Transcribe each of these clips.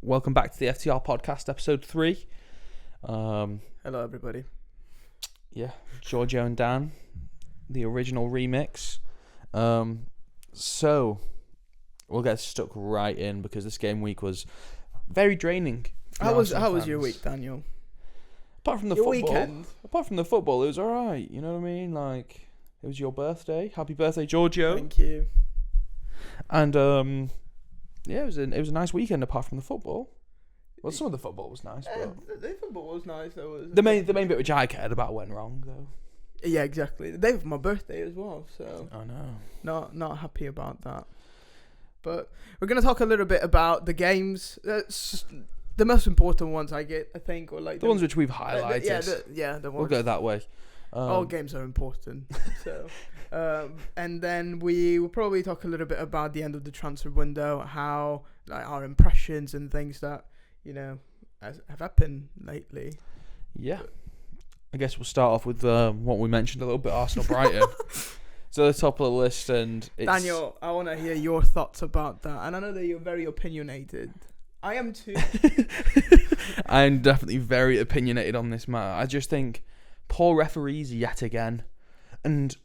welcome back to the FTR podcast, episode 3. Hello, everybody. Yeah, Giorgio and Dan, the original remix. So, we'll get stuck right in because this game week was very draining. How was your week, Daniel? Apart from the your football, weekend? Apart from the football, it was alright. You know what I mean? Like, it was your birthday. Happy birthday, Giorgio. Thank you. And yeah, it was a nice weekend apart from the football. Well, some of the football was nice, but The football was nice. the main bit which I cared about went wrong though. Yeah, exactly. The day of my birthday as well, so I know. Not happy about that. But we're gonna talk a little bit about the games. That's the most important ones I think, or like The ones which we've highlighted. The ones. We'll go that way. All games are important. So, and then we will probably talk a little bit about the end of the transfer window, how like our impressions and things that have happened lately. Yeah, I guess we'll start off with what we mentioned a little bit, Arsenal Brighton. So the top of the list, and it's... Daniel, I want to hear your thoughts about that, and I know that you're very opinionated. I am too. I'm definitely very opinionated on this matter. I just think poor referees yet again, and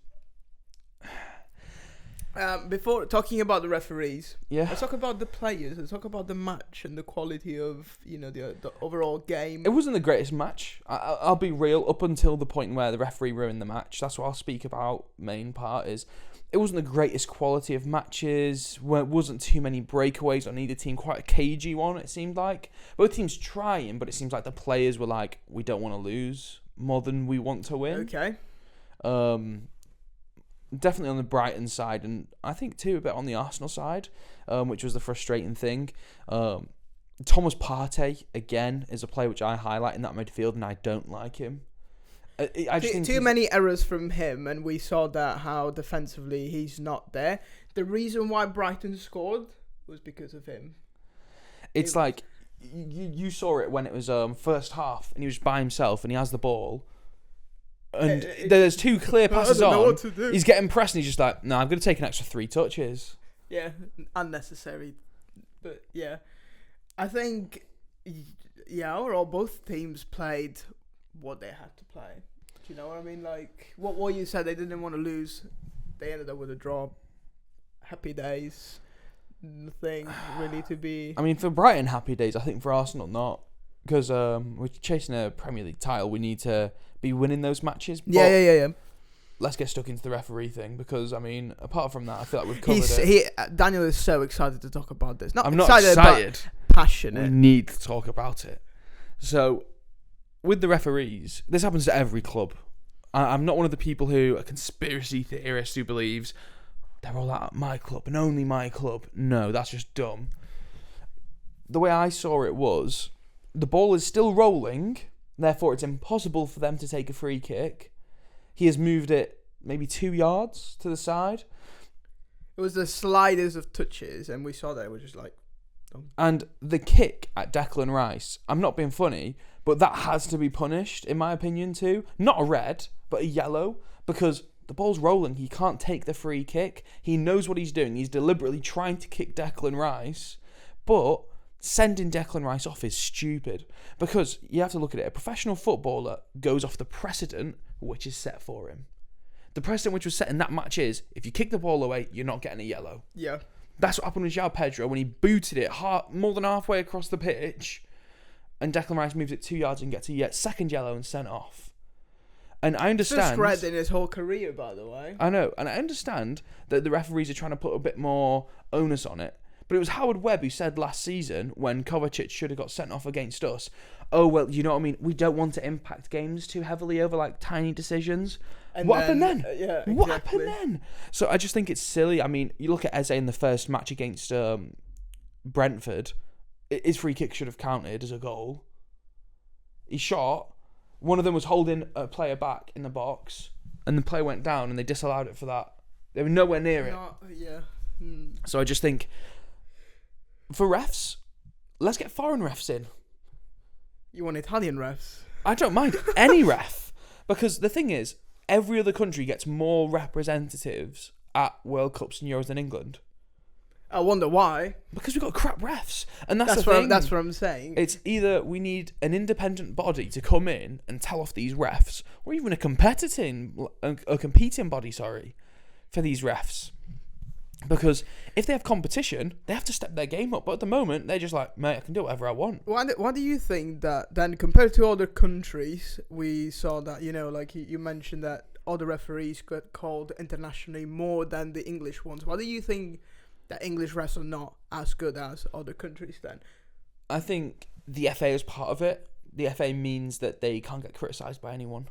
before talking about the referees, yeah, let's talk about the players. Let's talk about the match and the quality of the overall game. it wasn't the greatest match. I'll be real. Up until the point where the referee ruined the match, that's what I'll speak about. Main part is it wasn't the greatest quality of matches. Where it wasn't too many breakaways on either team. Quite a cagey one, it seemed like. Both teams trying, but it seems like the players were like, we don't want to lose more than we want to win. Okay. Definitely on the Brighton side, and I think too a bit on the Arsenal side, which was the frustrating thing. Thomas Partey again is a player which I highlight in that midfield, and I don't like him. I just think too many errors from him, and we saw that how defensively he's not there. The reason why Brighton scored was because of him. It's like you saw it when it was first half, and he was by himself, and he has the ball. And there's two clear passes on. He's getting pressed, and he's just like, "No, I'm going to take an extra 3 touches." Yeah, unnecessary. But yeah, I think overall both teams played what they had to play. Do you know what I mean? Like what you said, they didn't want to lose. They ended up with a draw. Happy days. Nothing really to be. I mean, for Brighton, happy days. I think for Arsenal, not. Because we're chasing a Premier League title, we need to be winning those matches. But Yeah. let's get stuck into the referee thing because, I mean, apart from that, I feel like we've covered it. Daniel is so excited to talk about this. I'm not excited. But passionate. We need to talk about it. So, with the referees, this happens to every club. I'm not one of the people who are conspiracy theorists who believes they're all at my club and only my club. No, that's just dumb. The way I saw it was, the ball is still rolling, therefore it's impossible for them to take a free kick. He has moved it maybe 2 yards to the side. It was the sliders of touches, and we saw that it was just like... And the kick at Declan Rice, I'm not being funny, but that has to be punished, in my opinion too. Not a red, but a yellow, because the ball's rolling, he can't take the free kick. He knows what he's doing. He's deliberately trying to kick Declan Rice, but sending Declan Rice off is stupid, because you have to look at it. A professional footballer goes off the precedent which is set for him. The precedent which was set in that match is, if you kick the ball away, you're not getting a yellow. Yeah. That's what happened with João Pedro when he booted it more than halfway across the pitch, and Declan Rice moves it 2 yards and gets a second yellow and sent off. And I understand... First red in his whole career, by the way. I know, and I understand that the referees are trying to put a bit more onus on it. But it was Howard Webb who said last season, when Kovacic should have got sent off against us, oh, well, you know what I mean? We don't want to impact games too heavily over, like, tiny decisions. And what happened then? Yeah, exactly. What happened then? So I just think it's silly. I mean, you look at Eze in the first match against Brentford. His free kick should have counted as a goal. He shot. One of them was holding a player back in the box, and the player went down, and they disallowed it for that. They were nowhere near it. Yeah. So I just think, for refs, let's get foreign refs in. You want Italian refs? I don't mind any ref, because the thing is, every other country gets more representatives at World Cups and Euros than England. I wonder why. Because we've got crap refs, and that's the what thing. that's what I'm saying. It's either we need an independent body to come in and tell off these refs, or even a competing body, for these refs. Because if they have competition, they have to step their game up. But at the moment, they're just like, mate, I can do whatever I want. Why do you think that then, compared to other countries, we saw that, like you mentioned that other referees got called internationally more than the English ones. Why do you think that English refs are not as good as other countries then? I think the FA is part of it. The FA means that they can't get criticised by anyone.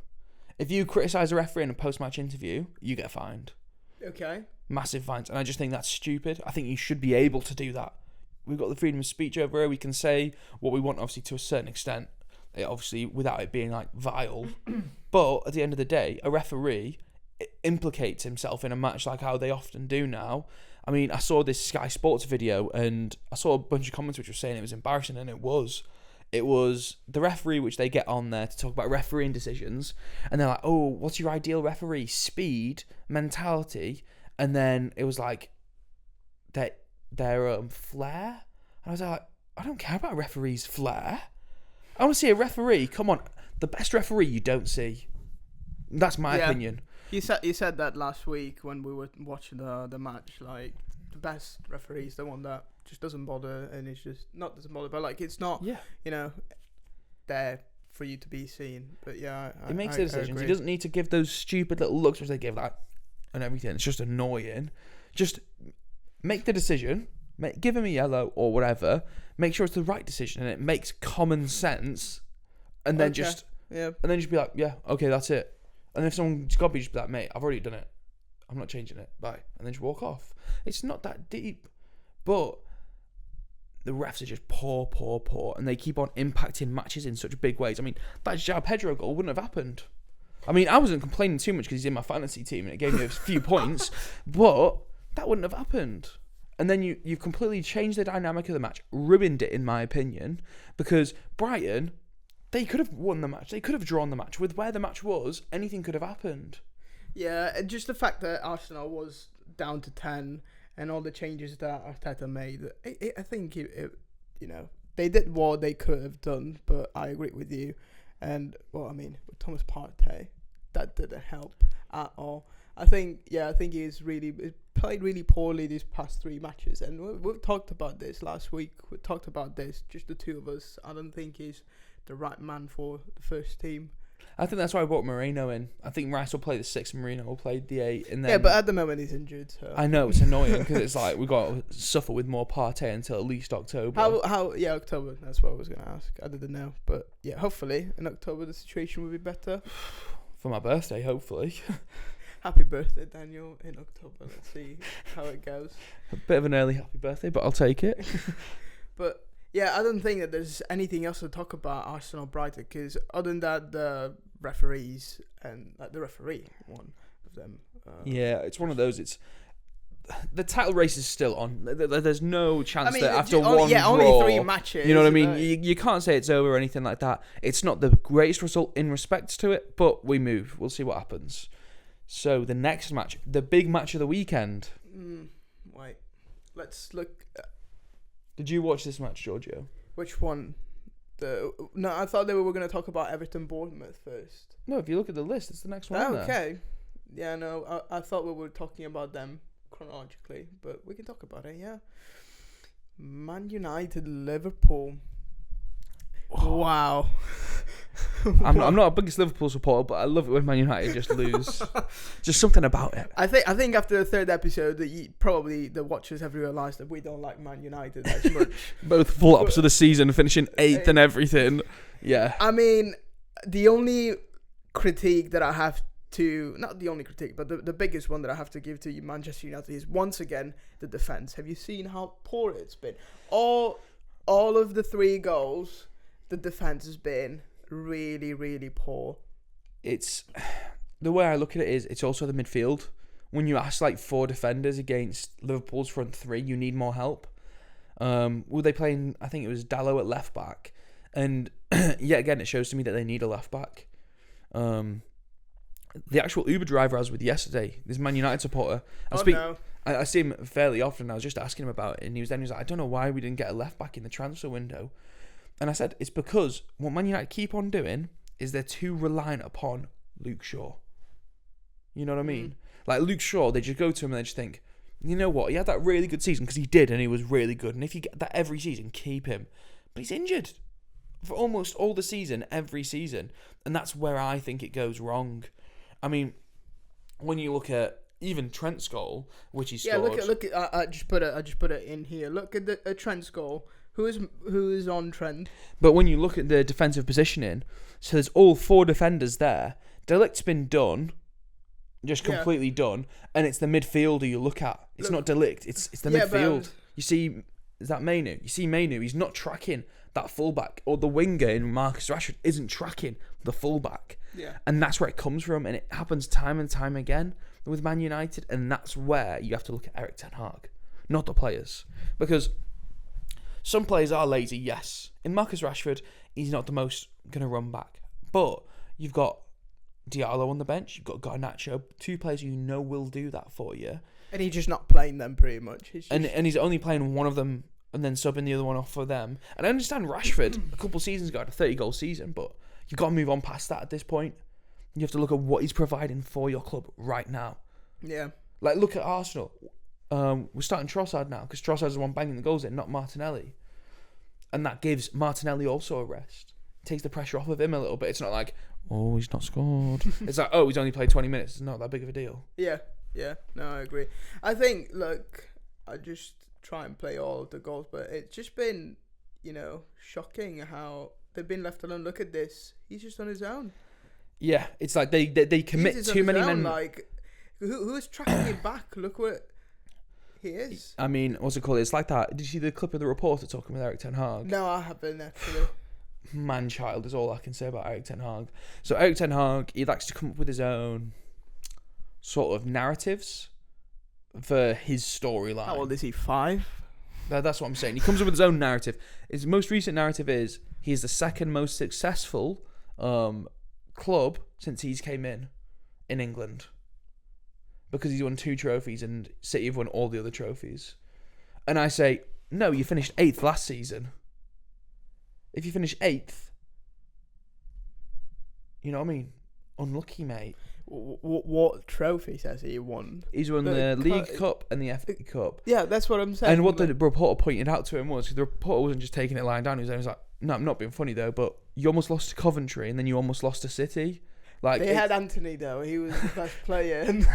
If you criticise a referee in a post-match interview, you get fined. Okay. Massive fines. And I just think that's stupid. I think you should be able to do that. We've got the freedom of speech over here. We can say what we want, obviously, to a certain extent. Obviously, without it being, like, vile. But at the end of the day, a referee implicates himself in a match like how they often do now. I mean, I saw this Sky Sports video and I saw a bunch of comments which were saying it was embarrassing, and it was. It was the referee which they get on there to talk about refereeing decisions, and they're like, oh, what's your ideal referee? Speed, mentality, and then it was like their flair. And I was like, I don't care about a referee's flair. I want to see a referee. Come on, the best referee you don't see. That's my opinion. You said that last week when we were watching the match. Like, the best referee is the one that just doesn't bother, and it's just not doesn't bother, but like it's not there for you to be seen. But he makes the decisions. He doesn't need to give those stupid little looks which they give, like, and everything. It's just annoying. Just make the decision. Give him a yellow or whatever. Make sure it's the right decision and it makes common sense. And then just be like, yeah, okay, that's it. And if someone's got to be, just be like, mate, I've already done it. I'm not changing it. Bye. And then just walk off. It's not that deep. But the refs are just poor. And they keep on impacting matches in such big ways. I mean, that João Pedro goal wouldn't have happened. I mean, I wasn't complaining too much because he's in my fantasy team and it gave me a few points. But that wouldn't have happened. And then you've completely changed the dynamic of the match. Ruined it, in my opinion. Because Brighton, they could have won the match. They could have drawn the match. With where the match was, anything could have happened. Yeah, and just the fact that Arsenal was down to 10 and all the changes that Arteta made, I think they did what they could have done. But I agree with you. And with Thomas Partey, that didn't help at all. I think he's played really poorly these past 3 matches, and we've talked about this last week. We talked about this, just the two of us. I don't think he's the right man for the first team. I think that's why I brought Moreno in. I think Rice will play the 6 and Moreno will play the 8. And then, yeah, but at the moment he's injured. So. I know, it's annoying because it's like we've got to suffer with more Partey until at least October. October. That's what I was going to ask. I didn't know. But yeah, hopefully in October the situation will be better. For my birthday, hopefully. Happy birthday, Daniel, in October. Let's see how it goes. A bit of an early happy birthday, but I'll take it. But yeah, I don't think that there's anything else to talk about Arsenal Brighton, because other than that, the referees and the referee, one of them. Yeah, it's one of those. It's the title race is still on. There's no chance that after one draw, only 3 matches. You know what I mean? You can't say it's over or anything like that. It's not the greatest result in respects to it, but we move. We'll see what happens. So the next match, the big match of the weekend. Wait, let's look. Did you watch this match, Giorgio? Which one? No, I thought they were going to talk about Everton Bournemouth first. No, if you look at the list, it's the next one. Okay. Yeah, no, I thought we were talking about them chronologically, but we can talk about it. Yeah. Man United, Liverpool. Oh. Wow. I'm not a biggest Liverpool supporter, but I love it when Man United just lose. Just something about it. I think after the 3rd episode, probably the watchers have realised that we don't like Man United as much. Both flops of the season, finishing 8th and everything. Yeah. I mean, the only critique that I have to, not the only critique, but the biggest one that I have to give to Manchester United is once again the defence. Have you seen how poor it's been? All of the 3 goals, the defence has been really, really poor. It's the way I look at it is it's also the midfield. When you ask like 4 defenders against Liverpool's front 3, you need more help. Were they playing? I think it was Dalot at left back, and yet again it shows to me that they need a left back. The actual Uber driver I was with yesterday, this Man United supporter, I I see him fairly often. I was just asking him about it, and he was like, I don't know why we didn't get a left back in the transfer window. And I said, it's because what Man United keep on doing is they're too reliant upon Luke Shaw. You know what I mean? Like Luke Shaw, they just go to him and they just think, you know what? He had that really good season because he did, and he was really good. And if you get that every season, keep him. But he's injured for almost all the season, every season, and that's where I think it goes wrong. I mean, when you look at even Trent's goal, which he scored. Yeah, look at. I just put it in here. Look at the Trent's goal. Who is on Trent? But when you look at the defensive positioning, so there's all 4 defenders there. De Ligt's been done, just completely done, and it's the midfielder you look at. It's not De Ligt, it's the midfield. You see, is that Mainu? You see Mainu, he's not tracking that fullback, or the winger in Marcus Rashford isn't tracking the fullback. Yeah. And that's where it comes from, and it happens time and time again with Man United, and that's where you have to look at Erik ten Hag, not the players. Because some players are lazy, yes. In Marcus Rashford, he's not the most going to run back. But you've got Diallo on the bench, you've got Garnacho, 2 players you know will do that for you. And he's just not playing them pretty much. And he's only playing one of them and then subbing the other one off for them. And I understand Rashford, a couple of seasons ago, had a 30-goal season, but you've got to move on past that at this point. You have to look at what he's providing for your club right now. Yeah. Like, look at Arsenal. We're starting Trossard now because Trossard's the one banging the goals in, not Martinelli. And that gives Martinelli also a rest. Takes the pressure off of him a little bit. It's not like, oh, he's not scored. It's like, oh, he's only played 20 minutes. It's not that big of a deal. Yeah. No, I agree. I think, look, I just try and play all of the goals, but it's just been, shocking how they've been left alone. Look at this. He's just on his own. Yeah, it's like they commit too many men. Like, who is tracking him back? Look what he is. I mean, what's it called? It's like that. Did you see the clip of the reporter talking with Erik ten Hag? No, I haven't actually. Man-child is all I can say about Erik ten Hag. So Erik ten Hag, he likes to come up with his own sort of narratives for his storyline. How old is he? 5? That's what I'm saying. He comes up with his own narrative. His most recent narrative is he's the second most successful club since he's came in England. Because he's won 2 trophies and City have won all the other trophies. And I say, no, you finished 8th last season. If you finish 8th, you know what I mean? Unlucky, mate. What trophies has he won? He's won the League Cup and the FA Cup. Yeah, that's what I'm saying. And what the reporter pointed out to him was, because the reporter wasn't just taking it lying down, he was like, no, I'm not being funny though, but you almost lost to Coventry and then you almost lost to City. Like, they had Anthony though. He was the best player. And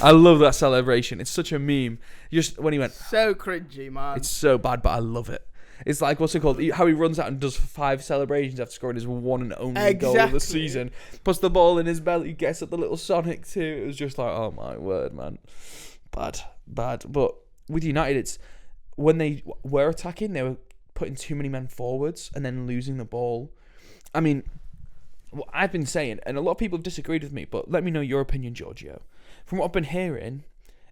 I love that celebration. It's such a meme. Just when he went, so cringy, man. It's so bad, but I love it. It's like, what's it called? How he runs out and does 5 celebrations after scoring his one and only goal of the season. Puts the ball in his belly, gets at the little Sonic too. It was just like, oh my word, man. Bad. But with United, it's when they were attacking, they were putting too many men forwards and then losing the ball. I mean, what I've been saying, and a lot of people have disagreed with me, but let me know your opinion, Giorgio. From what I've been hearing,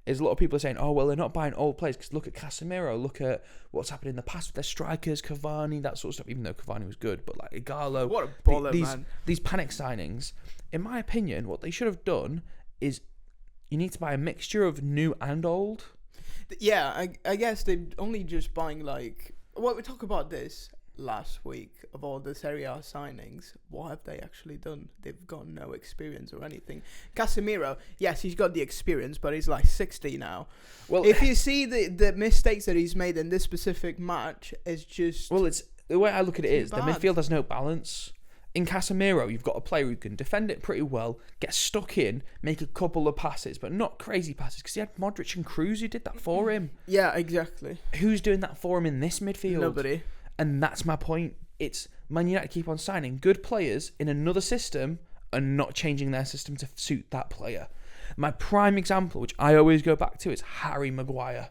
is a lot of people are saying, oh, well, they're not buying old players, because look at Casemiro, look at what's happened in the past with their strikers, Cavani, that sort of stuff, even though Cavani was good, but like Igalo. What a baller, man. These panic signings, in my opinion, what they should have done is you need to buy a mixture of new and old. Yeah, I guess they're only just buying like... Well, we talked about this last week of all the Serie A signings. What have they actually done? They've got no experience or anything. Casemiro, yes, he's got the experience, but he's like 60 now. Well, if you see the mistakes that he's made in this specific match, it's just... Well, it's the way I look at it is bad. The midfield has no balance. In Casemiro, you've got a player who can defend it pretty well, get stuck in, make a couple of passes, but not crazy passes, because he had Modric and Kroos who did that for him. Yeah, exactly. Who's doing that for him in this midfield? Nobody. And that's my point. It's Man United keep on signing good players in another system and not changing their system to suit that player. My prime example, which I always go back to, is Harry Maguire.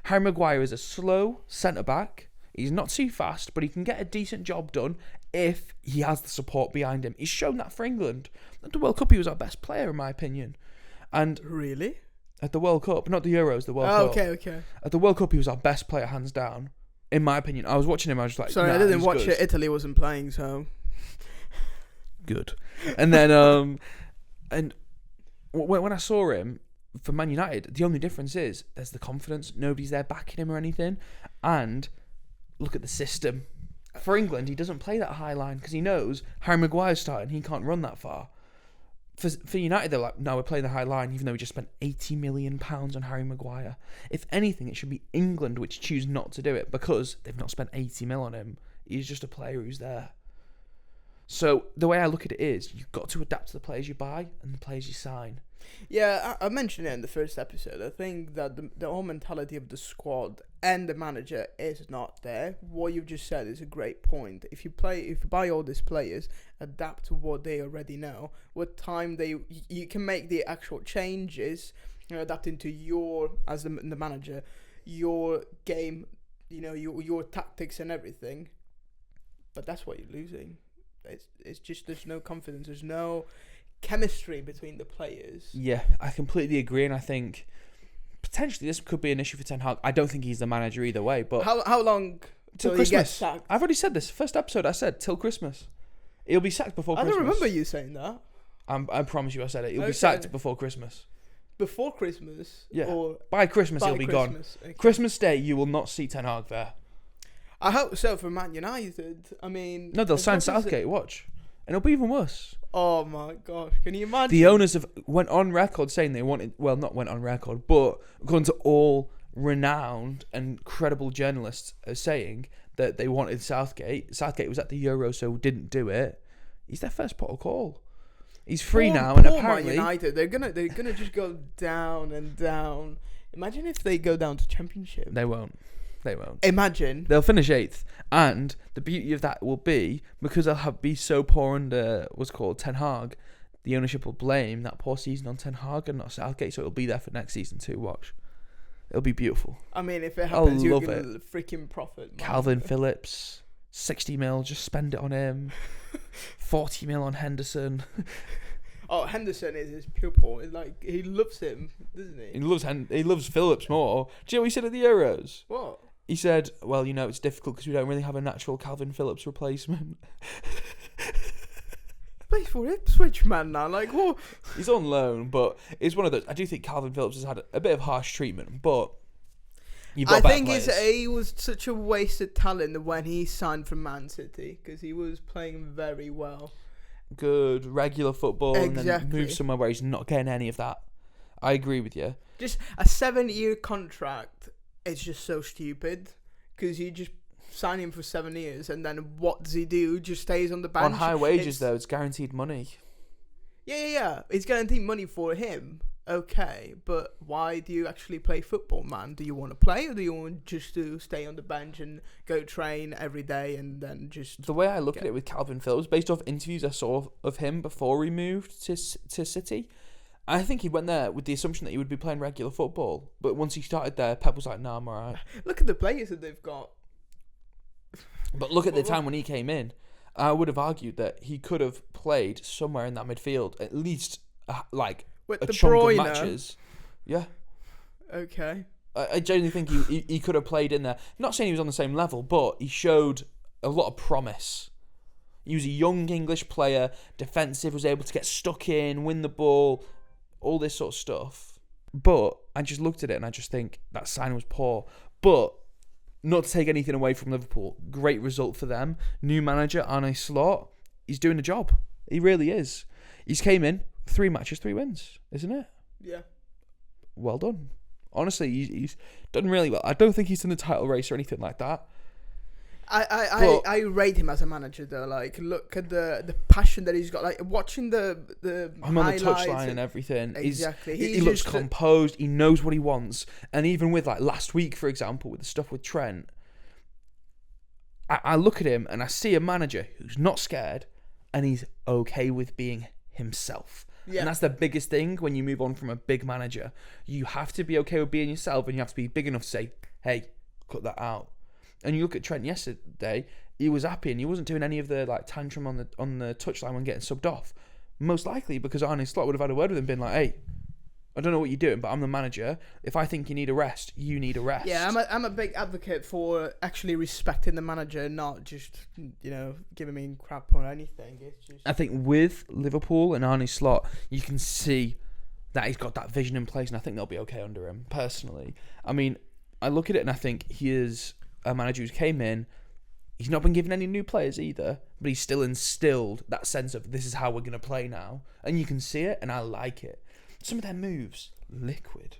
Harry Maguire is a slow centre-back. He's not too fast, but he can get a decent job done if he has the support behind him. He's shown that for England. At the World Cup, he was our best player, in my opinion. And really? At the World Cup, not the Euros, the World Cup. Okay. At the World Cup, he was our best player, hands down. In my opinion, I was watching him. I was just like, sorry, I didn't watch it. Italy wasn't playing, so good. And then, and when I saw him, for Man United, the only difference is there's the confidence. Nobody's there backing him or anything. And look at the system. For England, he doesn't play that high line because he knows Harry Maguire's starting. He can't run that far. For United, they're like, no, we're playing the high line, even though we just spent £80 million on Harry Maguire. If anything, it should be England which choose not to do it because they've not spent 80 mil on him. He's just a player who's there. So the way I look at it is, you've got to adapt to the players you buy and the players you sign. Yeah, I mentioned it in the first episode. I think that the whole mentality of the squad and the manager is not there. What you've just said is a great point. If you buy all these players, adapt to what they already know. With time, you can make the actual changes, adapting to your, as the manager, your game, your tactics and everything. But that's what you're losing. It's just there's no confidence. There's no chemistry between the players. Yeah, I completely agree, and I think potentially this could be an issue for Ten Hag. I don't think he's the manager either way, but how long till he Christmas? gets sacked? I've already said this. First episode, I said till Christmas. He'll be sacked before Christmas. I don't remember you saying that. I promise you, I said it. He'll be sacked before Christmas. Before Christmas? Yeah. Or by Christmas, he'll be gone. Okay. Christmas Day, you will not see Ten Hag there. I hope so for Man United. I mean, no, they'll sign Southgate. Watch, and it'll be even worse. Oh my gosh, can you imagine? The owners have went on record saying they wanted, well, not went on record, but according to all renowned and credible journalists are saying that they wanted Southgate. Southgate was at the Euro, so didn't do it. He's their first port of call. He's free now, and apparently Man United, they're gonna just go down and down. Imagine if they go down to Championship. They won't. Imagine. They'll finish 8th. And the beauty of that will be, because they'll be so poor under what's called Ten Hag, the ownership will blame that poor season on Ten Hag and not Southgate, so it'll be there for next season too. Watch. It'll be beautiful. I mean, if it happens, you're love going to freaking profit. Man. Calvin Phillips, 60 mil, just spend it on him. 40 mil on Henderson. Oh, Henderson is his pupil. Like, he loves him, doesn't he? He loves Phillips more. Do you know what he said at the Euros? What? He said, well, it's difficult because we don't really have a natural Calvin Phillips replacement. Plays for Ipswich, man, now. Like, what? He's on loan, but it's one of those. I do think Calvin Phillips has had a bit of harsh treatment, but you've got better players. He was such a wasted talent when he signed for Man City because he was playing very well. Good, regular football, exactly. And then move somewhere where he's not getting any of that. I agree with you. Just a 7-year contract. It's just so stupid because you just sign him for 7 years and then what does he do? Just stays on the bench. On high wages, though, it's guaranteed money. Yeah. It's guaranteed money for him. Okay, but why do you actually play football, man? Do you want to play or do you want just to stay on the bench and go train every day and then just... The way I look at it with Calvin Phillips, based off interviews I saw of him before he moved to City, I think he went there with the assumption that he would be playing regular football. But once he started there, Pep was like, nah, I'm alright. Look at the players that they've got. But look at the time when he came in. I would have argued that he could have played somewhere in that midfield, at least with a De chunk Bruyne. of matches. Yeah. Okay. I genuinely think he could have played in there. Not saying he was on the same level, but he showed a lot of promise. He was a young English player, defensive, was able to get stuck in, win the ball, all this sort of stuff. But I just looked at it and I just think that signing was poor. But not to take anything away from Liverpool, great result for them. New manager, Arne Slot, he's doing a job. He really is. He's came in, 3 matches, 3 wins, isn't it? Yeah. Well done. Honestly, he's done really well. I don't think he's in the title race or anything like that. I rate him as a manager though. Like, look at the passion that he's got. Like, watching the I'm on the touchline and everything. Exactly. He looks composed. He knows what he wants. And even with last week, for example, with the stuff with Trent, I look at him and I see a manager who's not scared and he's okay with being himself. Yeah. And that's the biggest thing when you move on from a big manager. You have to be okay with being yourself and you have to be big enough to say, hey, cut that out. And you look at Trent yesterday, he was happy and he wasn't doing any of the tantrum on the touchline when getting subbed off. Most likely because Arne Slot would have had a word with him, been like, hey, I don't know what you're doing, but I'm the manager. If I think you need a rest, you need a rest. Yeah, I'm a big advocate for actually respecting the manager, not just giving him crap or anything. It's just... I think with Liverpool and Arne Slot, you can see that he's got that vision in place, and I think they'll be okay under him, personally. I mean, I look at it and I think he is a manager who's came in. He's not been given any new players either, but he's still instilled that sense of this is how we're going to play now. And you can see it, and I like it. Some of their moves, liquid.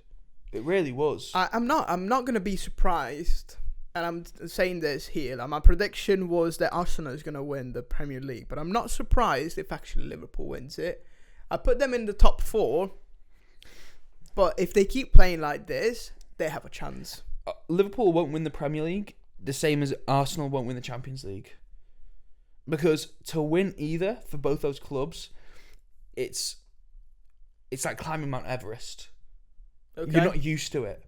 It really was. I'm not going to be surprised, and I'm saying this here. Like, my prediction was that Arsenal is going to win the Premier League, but I'm not surprised if actually Liverpool wins it. I put them in the top 4, but if they keep playing like this, they have a chance. Liverpool won't win the Premier League the same as Arsenal won't win the Champions League. Because to win either for both those clubs, it's like climbing Mount Everest. Okay. You're not used to it.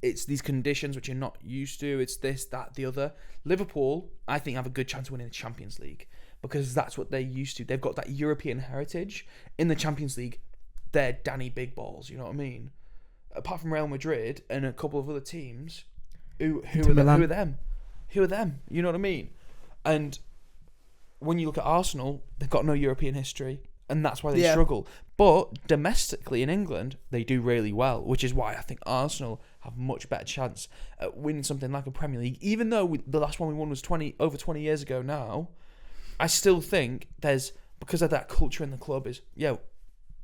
It's these conditions which you're not used to. It's this, that, the other. Liverpool, I think, have a good chance of winning the Champions League because that's what they're used to. They've got that European heritage. In the Champions League, they're Danny Big Balls, you know what I mean? Apart from Real Madrid and a couple of other teams, who are them? Who are them? You know what I mean? And when you look at Arsenal, they've got no European history, and that's why they struggle. But domestically in England, they do really well, which is why I think Arsenal have much better chance at winning something like a Premier League. Even though the last one we won was over 20 years ago now, I still think there's, because of that culture in the club, is,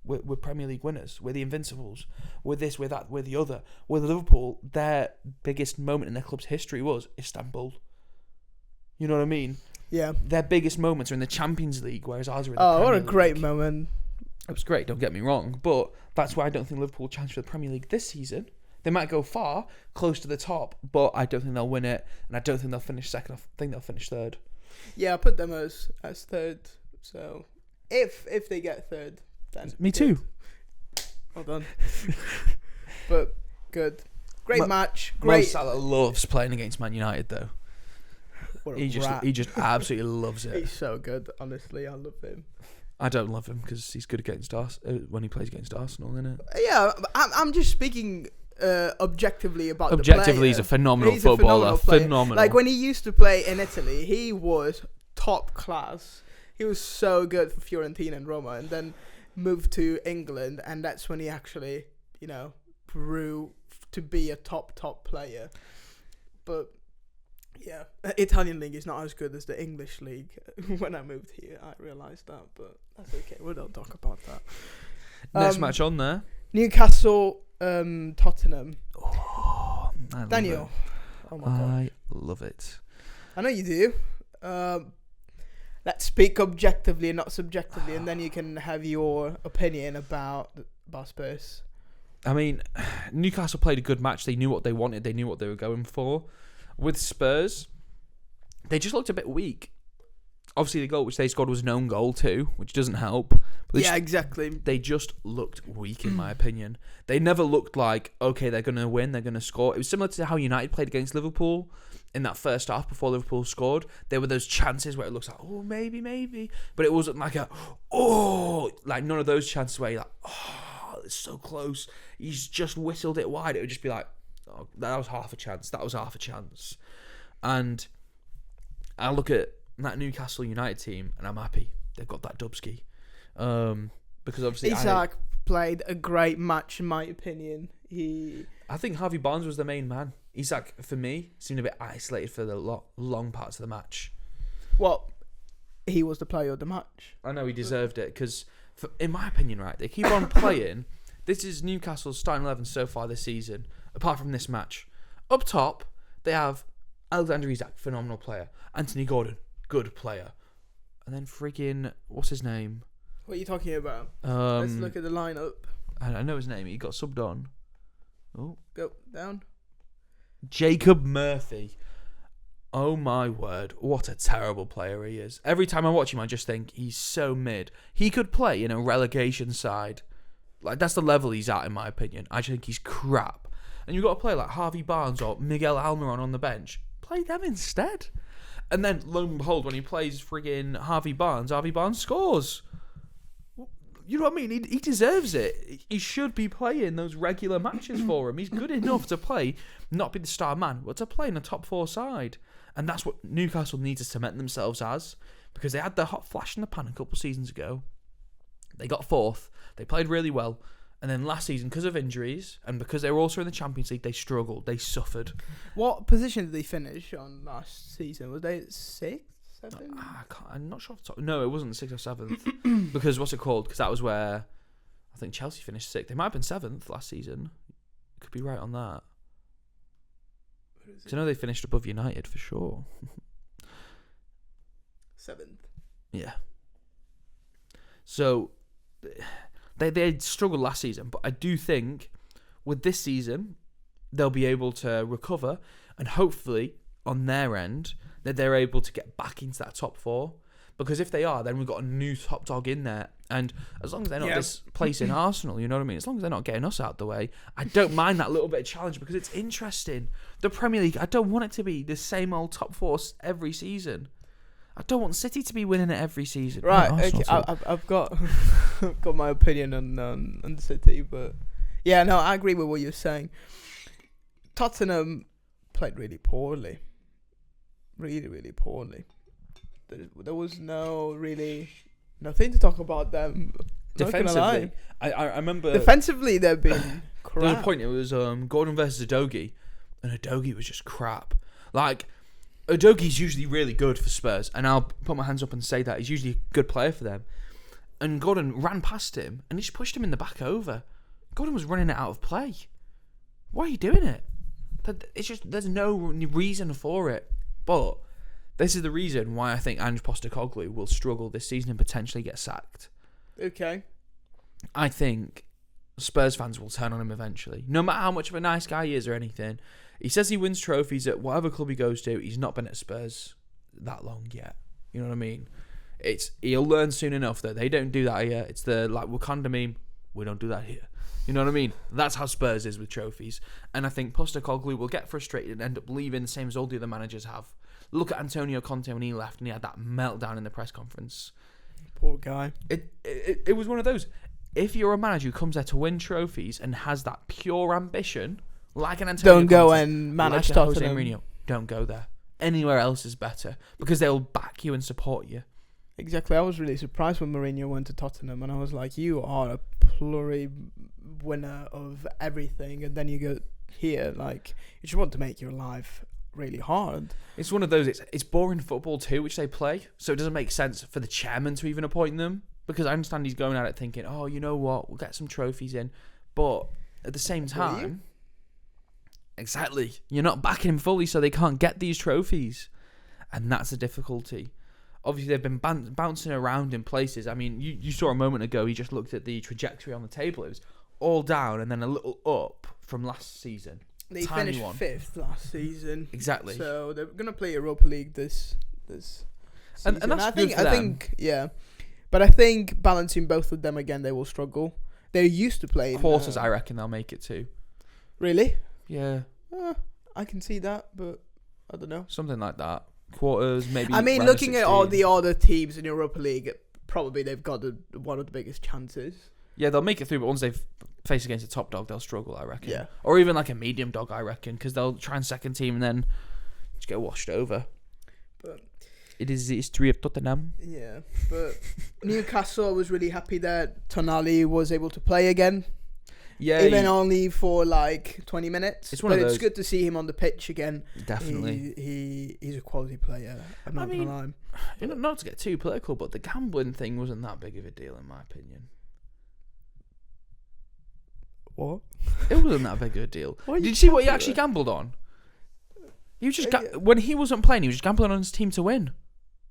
we're Premier League winners. We're the Invincibles. We're this, we're that, we're the other. With Liverpool, their biggest moment in their club's history was Istanbul. You know what I mean? Yeah. Their biggest moments are in the Champions League, whereas ours are in the Premier League. Oh, what a great moment. It was great, don't get me wrong. But that's why I don't think Liverpool will chance for the Premier League this season. They might go far, close to the top, but I don't think they'll win it, and I don't think they'll finish second. I think they'll finish third. Yeah, I put them as third. So if they get third, then me too. Well done. But good, great match. Great. Mo Salah loves playing against Man United, though. He just absolutely loves it. He's so good. Honestly, I love him. I don't love him because he's good against when he plays against Arsenal, isn't it? Yeah, I'm just speaking objectively about Objectively, the player. He's a phenomenal footballer. Phenomenal. Like when he used to play in Italy, he was top class. He was so good for Fiorentina and Roma, and then moved to England, and that's when he actually, grew to be a top player. But yeah, Italian league is not as good as the English league. When I moved here, I realised that, but that's okay. We don't talk about that. Next match on there. Newcastle, Tottenham. Oh, Daniel. Oh my god. I love it. I know you do. Let's speak objectively and not subjectively, and then you can have your opinion about Spurs. I mean, Newcastle played a good match. They knew what they wanted. They knew what they were going for. With Spurs, they just looked a bit weak. Obviously, the goal which they scored was an own goal too, which doesn't help. But exactly. They just looked weak, in my opinion. They never looked like, okay, they're going to win, they're going to score. It was similar to how United played against Liverpool in that first half before Liverpool scored. There were those chances where it looks like, oh, maybe. But it wasn't like like none of those chances where you're like, oh, it's so close. He's just whistled it wide. It would just be like, oh, that was half a chance. And I look at that Newcastle United team and I'm happy. They've got that Dubsky. Because obviously Isak played a great match in my opinion. I think Harvey Barnes was the main man. Isak, for me, seemed a bit isolated for the long parts of the match. Well, he was the player of the match. I know he deserved it because, in my opinion, right, they keep on playing. This is Newcastle's starting 11 so far this season, apart from this match. Up top, they have Alexander Isak, phenomenal player. Anthony Gordon, good player. And then freaking, what's his name? What are you talking about? Let's look at the lineup. I know his name. He got subbed on. Oh, go down. Jacob Murphy. Oh my word, what a terrible player he is. Every time I watch him, I just think he's so mid. He could play in a relegation side. Like, that's the level he's at, in my opinion. I just think he's crap. And you've got a player like Harvey Barnes or Miguel Almiron on the bench. Play them instead. And then, lo and behold, when he plays friggin' Harvey Barnes scores. You know what I mean? He deserves it. He should be playing those regular matches for him. He's good enough to play, not be the star man, but to play in a top 4 side. And that's what Newcastle needs to cement themselves as, because they had the hot flash in the pan a couple of seasons ago. They got 4th. They played really well. And then last season, because of injuries and because they were also in the Champions League, they struggled. They suffered. What position did they finish on last season? Was they 6th, 7th? I'm not sure off the top. No, it wasn't 6th or 7th. Because what's it called? Because that was where I think Chelsea finished 6th. They might have been 7th last season. Could be right on that. Because I know they finished above United for sure. 7th. Yeah. So they struggled last season, but I do think with this season they'll be able to recover, and hopefully on their end that they're able to get back into that top 4. Because if they are, then we've got a new top dog in there. And as long as they're not displacing Arsenal, you know what I mean? As long as they're not getting us out of the way, I don't mind that little bit of challenge because it's interesting. The Premier League, I don't want it to be the same old top 4 every season. I don't want City to be winning it every season. Right, No, okay. I've got I've got my opinion on City, but yeah, no, I agree with what you're saying. Tottenham played really poorly. Really, really poorly. There was nothing to talk about them. Defensively, I remember defensively they've been crap. there was a point. It was Gordon versus Udogie, and Udogie was just crap. Like Udogie's usually really good for Spurs, and I'll put my hands up and say that he's usually a good player for them. And Gordon ran past him, and he just pushed him in the back over. Gordon was running it out of play. Why are you doing it? It's just there's no reason for it. But this is the reason why I think Ange Postecoglou will struggle this season and potentially get sacked. Okay. I think Spurs fans will turn on him eventually. No matter how much of a nice guy he is or anything. He says he wins trophies at whatever club he goes to. He's not been at Spurs that long yet. You know what I mean? He'll learn soon enough that they don't do that here. It's the Wakanda meme. We don't do that here. You know what I mean? That's how Spurs is with trophies. And I think Postecoglou will get frustrated and end up leaving the same as all the other managers have. Look at Antonio Conte when he left and he had that meltdown in the press conference. Poor guy. It was one of those. If you're a manager who comes there to win trophies and has that pure ambition, like an Antonio Don't go Conte, and manage like a Jose Tottenham. Mourinho, don't go there. Anywhere else is better because they'll back you and support you. Exactly. I was really surprised when Mourinho went to Tottenham, and I was like, you are a winner of everything, and then you go here, like, you just want to make your life really hard. It's one of those, it's boring football too, which they play, so it doesn't make sense for the chairman to even appoint them, because I understand he's going at it thinking, oh, you know what, we'll get some trophies in, but at the same time, exactly, you're not backing him fully, so they can't get these trophies, and that's the difficulty. Obviously, they've been bouncing around in places. I mean, you saw a moment ago, he just looked at the trajectory on the table. It was all down and then a little up from last season. They finished 5th last season. Exactly. So they're going to play Europa League this season. And that's good for them. I think, yeah. But I think balancing both of them again, they will struggle. They used to play quarters, I reckon they'll make it to. Really? Yeah. I can see that, but I don't know. Something like that. Quarters, maybe. I mean, looking at all the other teams in Europa League, probably they've got one of the biggest chances. Yeah, they'll make it through, but once they've faced against a top dog, they'll struggle, I reckon. Yeah. Or even like a medium dog, I reckon, because they'll try and second team and then just get washed over. But it is the history of Tottenham. Yeah, but Newcastle, I was really happy that Tonali was able to play again. Yeah, even only for like 20 minutes. It's one of those. It's good to see him on the pitch again. Definitely. He's a quality player. I'm not going to lie. You know, not to get too political, but the gambling thing wasn't that big of a deal in my opinion. What? It wasn't that big of a deal. Did you see what he actually gambled on? He was just when he wasn't playing, he was just gambling on his team to win.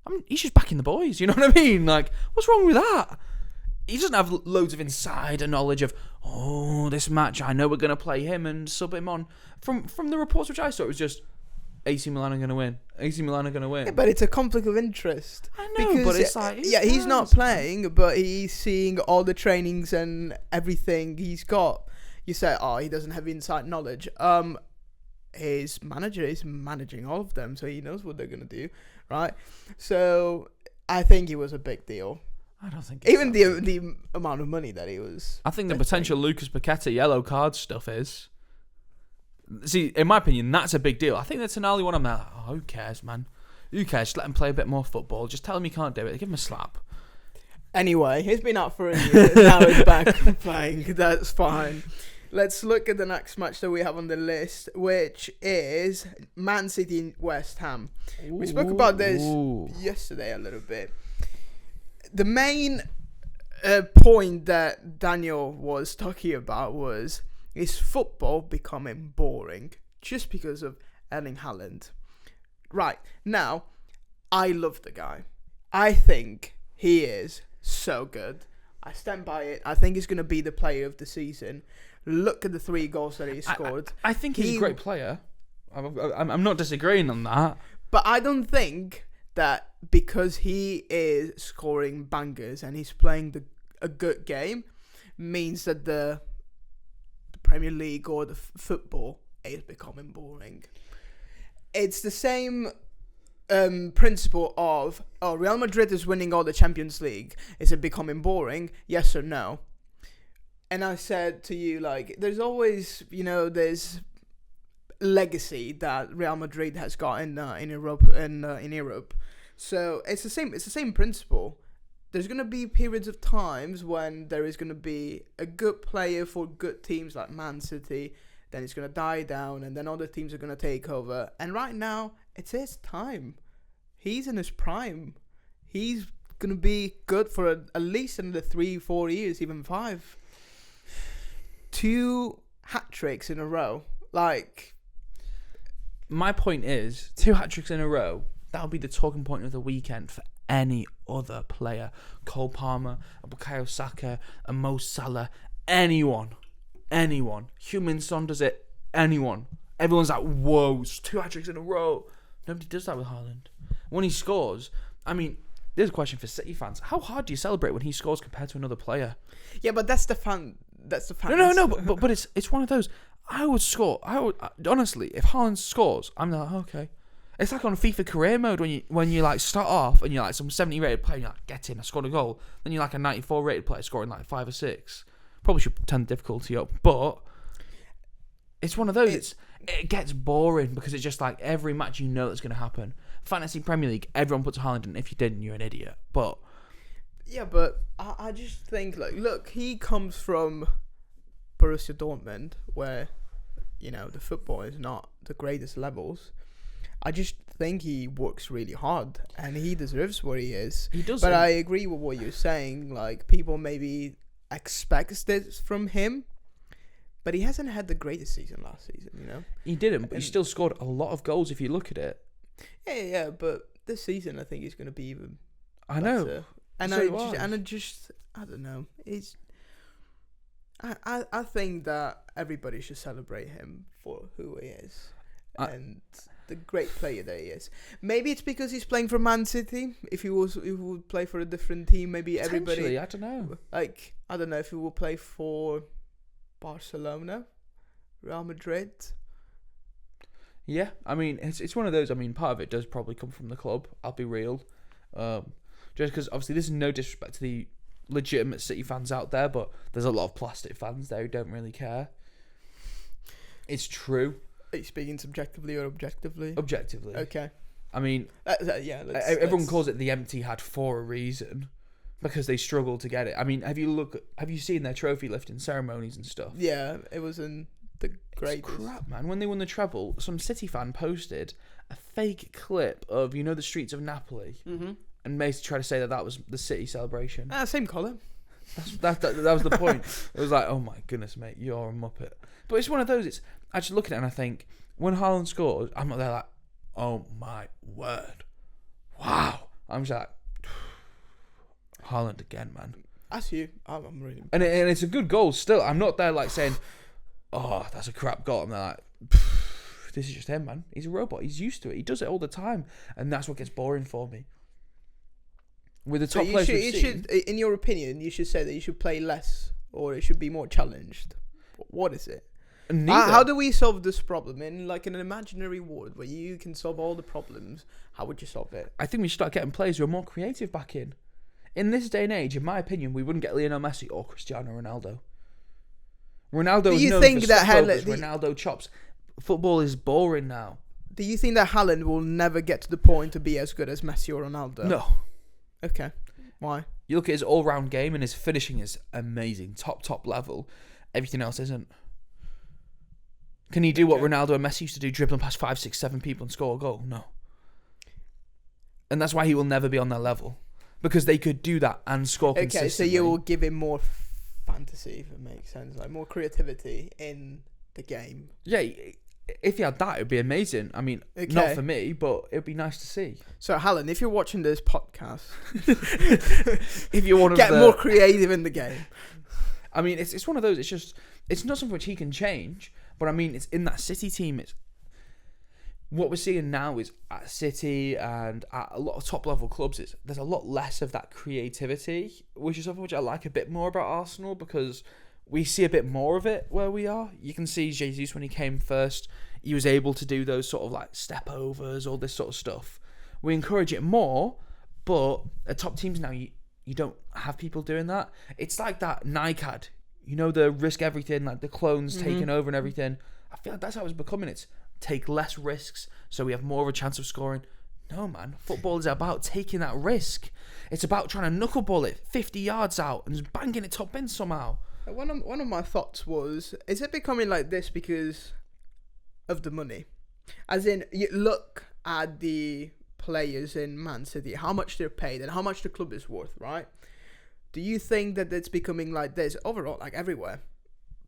I mean, he's just backing the boys. You know what I mean? Like, what's wrong with that? He doesn't have loads of insider knowledge of, oh, this match, I know we're going to play him and sub him on. From the reports which I saw, it was just, AC Milan are going to win. AC Milan are going to win. Yeah, but it's a conflict of interest. I know, because, but it's like... Yeah, he's not playing, but he's seeing all the trainings and everything he's got. You say, oh, he doesn't have inside knowledge. His manager is managing all of them, so he knows what they're going to do, right? So I think it was a big deal. I don't think even the amount of money that he was. I think the potential Lucas Paqueta yellow card stuff is. See, in my opinion, that's a big deal. I think the Tonali one, I'm like, oh, who cares, man? Who cares? Just let him play a bit more football. Just tell him he can't do it. Give him a slap. Anyway, he's been out for a year. Now he's back playing. That's fine. Let's look at the next match that we have on the list, which is Man City and West Ham. We spoke about this yesterday a little bit. The main point that Daniel was talking about is football becoming boring just because of Erling Haaland. Right, now, I love the guy. I think he is so good. I stand by it. I think he's going to be the player of the season. Look at the 3 goals that he scored. I think he's a great player. I'm not disagreeing on that. But I don't think that because he is scoring bangers and he's playing a good game means that the Premier League or the football is becoming boring. It's the same principle of, Real Madrid is winning all the Champions League. Is it becoming boring? Yes or no? And I said to you, like, there's always, there's legacy that Real Madrid has got in Europe. In Europe, so it's the same principle. There's gonna be periods of times when there is gonna be a good player for good teams like Man City. Then it's gonna die down, and then other teams are gonna take over. And right now, it's his time. He's in his prime. He's gonna be good for at least another 3-4 years, even 5. 2 hat tricks in a row. Like, my point is, 2 hat tricks in a row. That'll be the talking point of the weekend for any other player. Cole Palmer, Bukayo Saka, and Mo Salah. Anyone. Heung-min Son does it. Anyone. Everyone's like, whoa, 2 hat tricks in a row. Nobody does that with Haaland. When he scores, I mean, there's a question for City fans. How hard do you celebrate when he scores compared to another player? Yeah, but that's the fan. No. But it's one of those. I would honestly, if Haaland scores, I'm like, okay. It's like on FIFA career mode when you like start off and you're like some 70 rated player, and you're like, get in, I scored a goal. Then you're like a 94 rated player scoring like 5 or 6. Probably should turn the difficulty up, but it's one of those. It gets boring because it's just like every match that's going to happen. Fantasy Premier League, everyone puts Haaland in. If you didn't, you're an idiot. But yeah, but I just think, like, look, he comes from Borussia Dortmund, where the football is not the greatest levels. I just think he works really hard and he deserves where he is. He does. But I agree with what you're saying. Like, people maybe expect this from him, but he hasn't had the greatest season last season. He didn't, but he still scored a lot of goals if you look at it. Yeah, but this season I think he's going to be even better. Know. And I don't know. I think that everybody should celebrate him for who he is and the great player that he is. Maybe it's because he's playing for Man City. If he would play for a different team, maybe everybody. I don't know. Like, I don't know if he will play for Barcelona, Real Madrid. Yeah, I mean, it's one of those. I mean, part of it does probably come from the club. I'll be real. Just because obviously this is no disrespect to the legitimate City fans out there, but there's a lot of plastic fans there who don't really care. It's true. Are you speaking subjectively or objectively? Objectively. Okay. I mean, everyone calls it the empty hat for a reason, because they struggle to get it. I mean, have you seen their trophy lifting ceremonies and stuff? Yeah, it was in the greatest. It's crap, man. When they won the treble, some City fan posted a fake clip of the streets of Napoli, and basically tried to say that was the City celebration. Same colour. That was the point. It was like, oh my goodness, mate, you're a muppet. But it's one of those. It's I just look at it and I think, when Haaland scores, I'm not there like, oh my word, wow. I'm just like, Haaland again, man. That's you. I'm really. And it's a good goal still. I'm not there like saying, oh, that's a crap goal. I'm there like, this is just him, man. He's a robot. He's used to it. He does it all the time, and that's what gets boring for me. With the top players we've seen, in your opinion, you should say that you should play less, or it should be more challenged. What is it? How do we solve this problem in like an imaginary world where you can solve all the problems? How would you solve it? I think we should start getting players who are more creative back in. In this day and age, in my opinion, we wouldn't get Lionel Messi or Cristiano Ronaldo. Ronaldo is known for Ronaldo chops. Football is boring now. Do you think that Haaland will never get to the point to be as good as Messi or Ronaldo? No. Okay. Why? You look at his all-round game and his finishing is amazing, top level. Everything else isn't. Can he do what Ronaldo and Messi used to do, dribbling past 5, 6, 7 people and score a goal? No. And that's why he will never be on that level. Because they could do that and score consistently. Okay, so you will give him more fantasy, if it makes sense. Like, more creativity in the game. Yeah, if he had that, it would be amazing. I mean, not for me, but it would be nice to see. So, Haaland, if you're watching this podcast, if you're one of get more creative in the game. I mean, it's one of those. It's not something which he can change. But I mean, it's in that City team. It's what we're seeing now is at City and at a lot of top level clubs. There's a lot less of that creativity, which is something which I like a bit more about Arsenal because we see a bit more of it where we are. You can see Jesus when he came first, he was able to do those sort of like step overs, all this sort of stuff. We encourage it more, but at top teams now, you don't have people doing that. It's like that Nike ad. You know, the risk everything, like the clones taking over and everything. I feel like that's how it's becoming. It's take less risks so we have more of a chance of scoring. No, man. Football is about taking that risk. It's about trying to knuckleball it 50 yards out and just banging it top in somehow. One of my thoughts was, is it becoming like this because of the money? As in, you look at the players in Man City, how much they're paid and how much the club is worth, right? Do you think that it's becoming like this overall, like everywhere,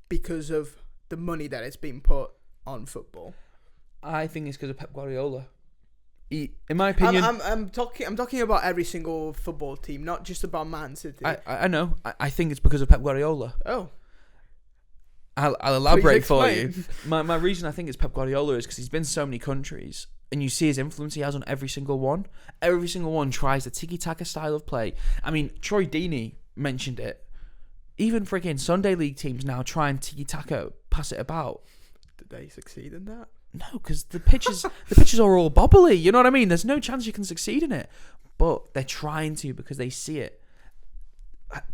because of the money that is being put on football? I think it's because of Pep Guardiola. In my opinion, I'm talking about every single football team, not just about Man City. I know. I think it's because of Pep Guardiola. Oh, I'll elaborate for you. My reason I think it's Pep Guardiola is because he's been to so many countries. And you see his influence he has on every single one. Every single one tries the tiki-taka style of play. I mean, Troy Deeney mentioned it. Even freaking Sunday League teams now try and tiki-taka, pass it about. Did they succeed in that? No, because the pitches are all bobbly. You know what I mean? There's no chance you can succeed in it. But they're trying to because they see it.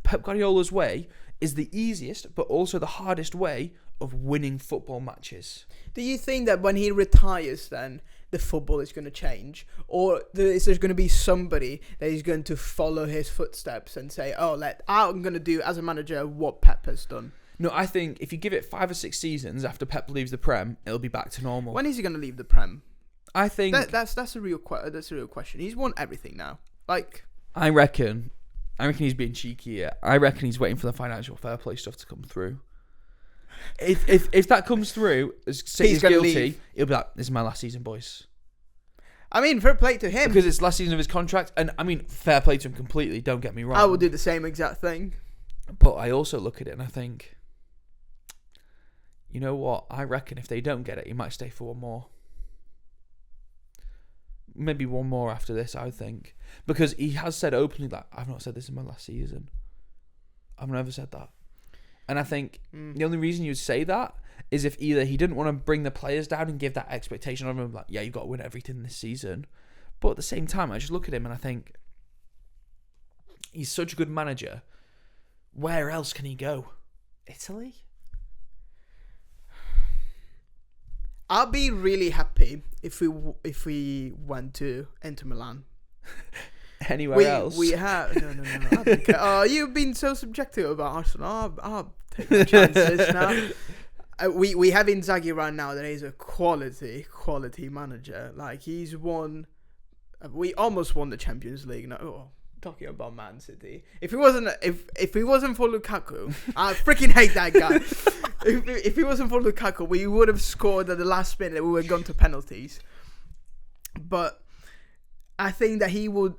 Pep Guardiola's way is the easiest, but also the hardest way of winning football matches. Do you think that when he retires then, the football is going to change? Or is there going to be somebody that is going to follow his footsteps and say, I'm going to do as a manager what Pep has done? No, I think if you give it 5 or 6 seasons after Pep leaves the Prem, it'll be back to normal. When is he going to leave the Prem? I think that's a real question. He's won everything now. Like, I reckon he's being cheeky here. I reckon he's waiting for the financial fair play stuff to come through. If that comes through, City's guilty, leave. He'll be like, "This is my last season, boys." I mean, fair play to him because it's last season of his contract, and I mean, fair play to him completely. Don't get me wrong. I would do the same exact thing. But I also look at it and I think, you know what? I reckon if they don't get it, he might stay for one more. Maybe one more after this, I would think. Because he has said openly that, I've not said this in my last season. I've never said that. And I think the only reason you would say that is if either he didn't want to bring the players down and give that expectation on him, like, yeah, you've got to win everything this season. But at the same time, I just look at him and I think, he's such a good manager. Where else can he go? Italy? I'll be really happy if we went to Inter Milan. Anywhere else? We have no. I don't care. Oh, you've been so subjective about Arsenal. I'll take my chances now. We have Inzaghi right now. That is a quality manager. Like, he's won. We almost won the Champions League. No, talking about Man City. If he wasn't for Lukaku, I freaking hate that guy. If he wasn't for Lukaku, we would have scored at the last minute. We would have gone to penalties. But I think that he would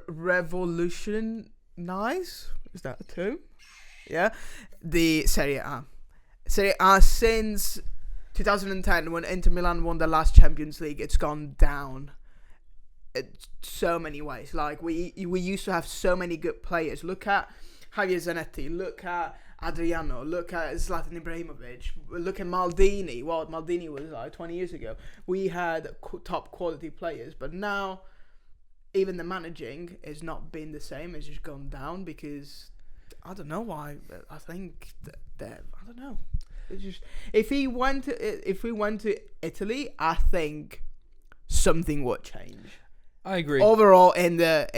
revolutionize. Is that a term? Yeah, the Serie A. Serie A since 2010, when Inter Milan won the last Champions League, it's gone down. So many ways. Like, we used to have so many good players. Look at Javier Zanetti. Look at Adriano. Look at Zlatan Ibrahimovic. Look at Maldini. Well, Maldini was like 20 years ago. We had top quality players, but now even the managing has not been the same. It's just gone down because I don't know why. I think that I don't know. It's just if we went to Italy, I think something would change. I agree. Overall, in the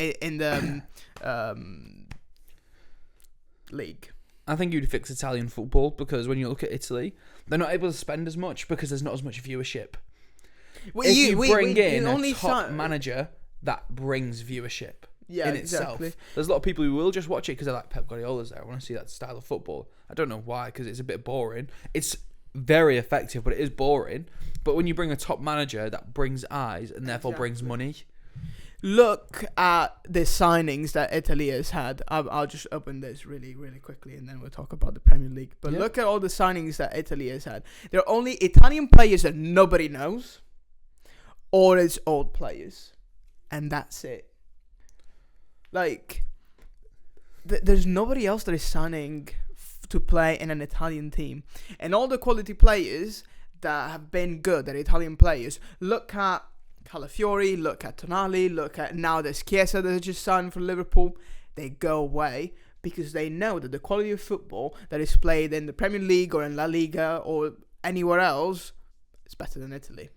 league. I think you'd fix Italian football because when you look at Italy, they're not able to spend as much because there's not as much viewership. If you bring in a top manager, that brings viewership in itself. Exactly. There's a lot of people who will just watch it because they're like, Pep Guardiola's there. I want to see that style of football. I don't know why, because it's a bit boring. It's very effective, but it is boring. But when you bring a top manager, that brings eyes and therefore brings money. Look at the signings that Italy has had. I'll just open this really, really quickly and then we'll talk about the Premier League. But look at all the signings that Italy has had. They're only Italian players that nobody knows, or it's old players. And that's it. Like, there's nobody else that is signing to play in an Italian team. And all the quality players that have been good, that Italian players, look at Calafiori, look at Tonali, look at now there's Chiesa that just signed for Liverpool. They go away because they know that the quality of football that is played in the Premier League or in La Liga or anywhere else is better than Italy.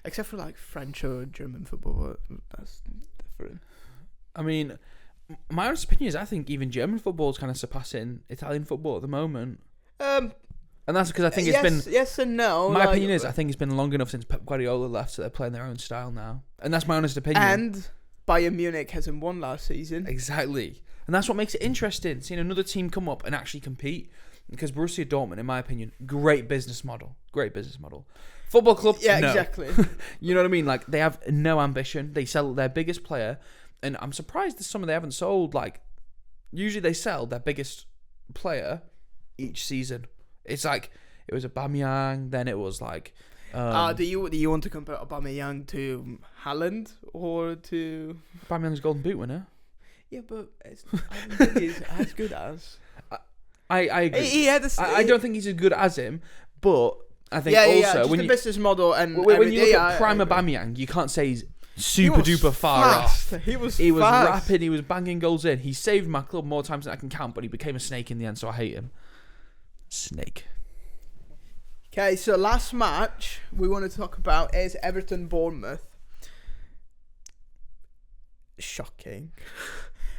Except for like French or German football, but that's different. I mean, my honest opinion is I think even German football is kind of surpassing Italian football at the moment. And that's because I think it's been... Yes and no. My opinion is I think it's been long enough since Pep Guardiola left, so they're playing their own style now. And that's my honest opinion. And Bayern Munich hasn't won last season. Exactly. And that's what makes it interesting, seeing another team come up and actually compete. Because Borussia Dortmund, in my opinion, great business model. Great business model. Football club, yeah, no. Exactly. You know what I mean? Like, they have no ambition. They sell their biggest player. And I'm surprised there's some of they haven't sold. Like, usually they sell their biggest player each season. It's like... It was Aubameyang, then it was like... do you want to compare Aubameyang to Haaland or to... Aubameyang's Golden Boot winner. Yeah, but I don't think he's as good as... I agree. He had I don't think he's as good as him, but I think just when the business model and when you look at prime Aubameyang, you can't say he's super duper far off. He was rapid, he was banging goals in. He saved my club more times than I can count, but he became a snake in the end, so I hate him. Snake. Okay, so last match we want to talk about is Everton-Bournemouth. Shocking.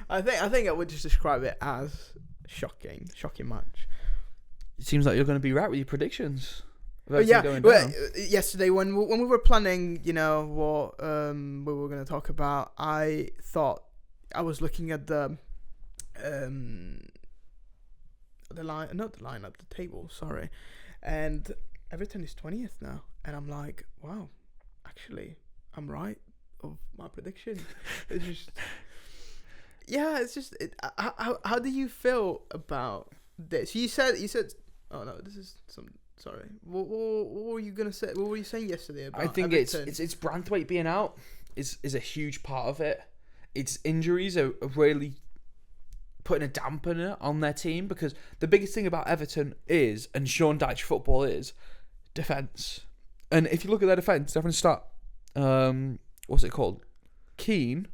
I think I would just describe it as shocking match. It seems like you're going to be right with your predictions. Yesterday when we were planning, what we were going to talk about, I thought I was looking at the table. Sorry. And Everton is 20th now. And I'm like, wow, actually, I'm right of my prediction. It's just... Yeah, it's just... How do you feel about this? You said... Oh, no, this is some... Sorry. What were you going to say? What were you saying yesterday about I think Everton? it's Branthwaite being out is a huge part of it. Its injuries are really... putting a dampener on their team, because the biggest thing about Everton is, and Sean Dyche football is, defence. And if you look at their defence, they're going to start, what's it called? Keane.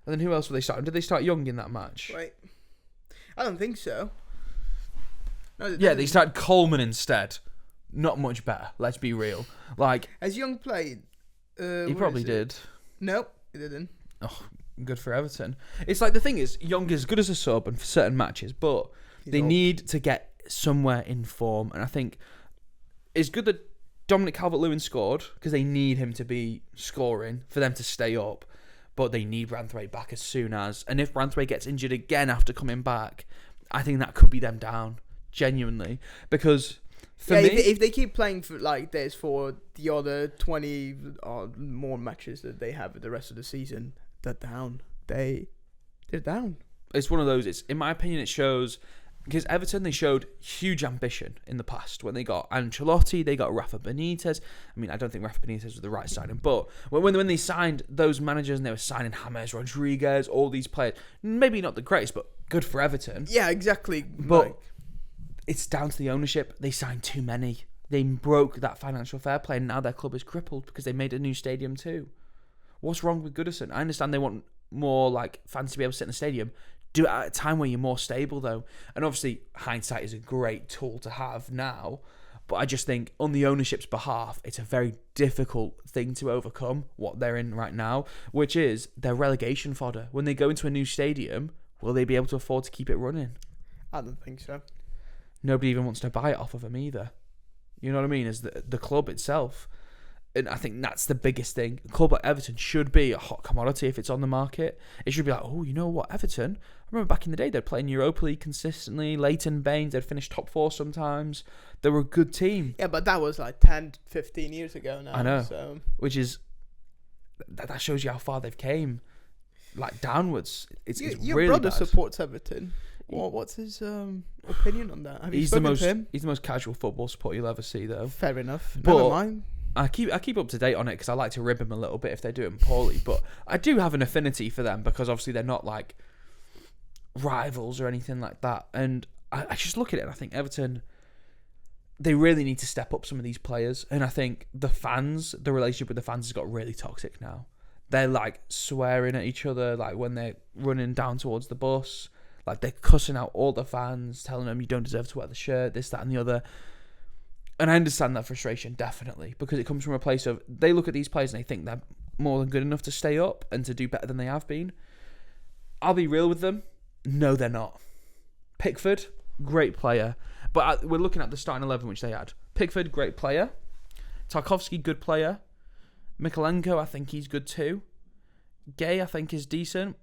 And then who else were they starting? Did they start Young in that match? Right. I don't think so. No, they started Coleman instead. Not much better, let's be real. Like, has Young played? He probably did. Nope, he didn't. Oh, good for Everton. It's like, the thing is, Young is good as a sub and for certain matches, but they need to get somewhere in form. And I think it's good that Dominic Calvert-Lewin scored, because they need him to be scoring for them to stay up. But they need Branthwaite back as soon as. And if Branthwaite gets injured again after coming back, I think that could be them down. Genuinely. Because for me... If they keep playing for like this for the other 20 or more matches that they have the rest of the season, they're down. They're down. It's one of those. It's, in my opinion, it shows... Because Everton, they showed huge ambition in the past. When they got Ancelotti, they got Rafa Benitez. I mean, I don't think Rafa Benitez was the right signing. But when they signed those managers and they were signing James Rodriguez, all these players, maybe not the greatest, but good for Everton. Yeah, exactly. But it's down to the ownership. They signed too many. They broke that financial fair play, and now their club is crippled because they made a new stadium too. What's wrong with Goodison? I understand they want more like fans to be able to sit in the stadium. Do it at a time where you're more stable, though. And obviously, hindsight is a great tool to have now. But I just think on the ownership's behalf, it's a very difficult thing to overcome what they're in right now, which is their relegation fodder. When they go into a new stadium, will they be able to afford to keep it running? I don't think so. Nobody even wants to buy it off of them either. You know what I mean? As the club itself. And I think that's the biggest thing. A club like Everton should be a hot commodity if it's on the market. It should be like, oh, you know what, Everton? I remember back in the day, they'd play in Europa League consistently. Leighton Baines, they'd finish top 4 sometimes. They were a good team. Yeah, but that was like 10, 15 years ago now. I know. So. Which is, that shows you how far they've came. Like, downwards. It's Your really brother bad. supports Everton. What's his opinion on that? Have you spoken to him? He's the most casual football support you'll ever see, though. Fair enough. But Never mind. I keep up to date on it because I like to rib them a little bit if they're doing poorly. But I do have an affinity for them because obviously they're not like rivals or anything like that. And I just look at it and I think Everton, they really need to step up some of these players. And I think the relationship with the fans has got really toxic now. They're like swearing at each other, like when they're running down towards the bus. Like they're cussing out all the fans, telling them you don't deserve to wear the shirt, this, that and the other. And I understand that frustration, definitely, because it comes from a place of they look at these players and they think they're more than good enough to stay up and to do better than they have been. I'll be real with them. No, they're not. Pickford, great player. But we're looking at the starting 11 which they had. Pickford, great player. Tarkowski, good player. Mikalenko, I think he's good too. Gay, I think, is decent.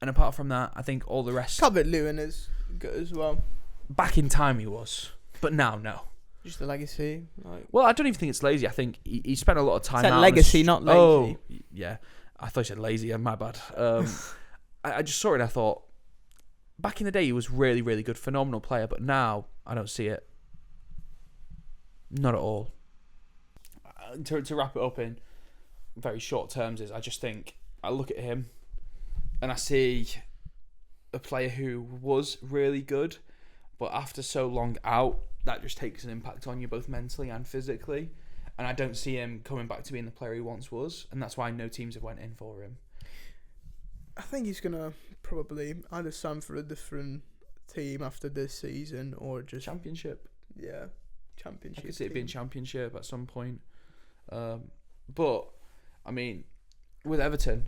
And apart from that, I think all the rest... Calvert-Lewin is good as well. Back in time he was. But now, no. Just a legacy. Like. Well, I don't even think it's lazy. I think he spent a lot of time Said out. Legacy, not lazy. Oh, yeah. I thought you said lazy. My bad. I just saw it and I thought, back in the day, he was really, really good. Phenomenal player. But now, I don't see it. Not at all. To wrap it up in very short terms is I just think I look at him and I see a player who was really good, but after so long out, that just takes an impact on you both mentally and physically. And I don't see him coming back to being the player he once was, and that's why no teams have went in for him. I think he's gonna probably either sign for a different team after this season or just Championship. Yeah, championship. I could see it being Championship at some point. But I mean, with Everton,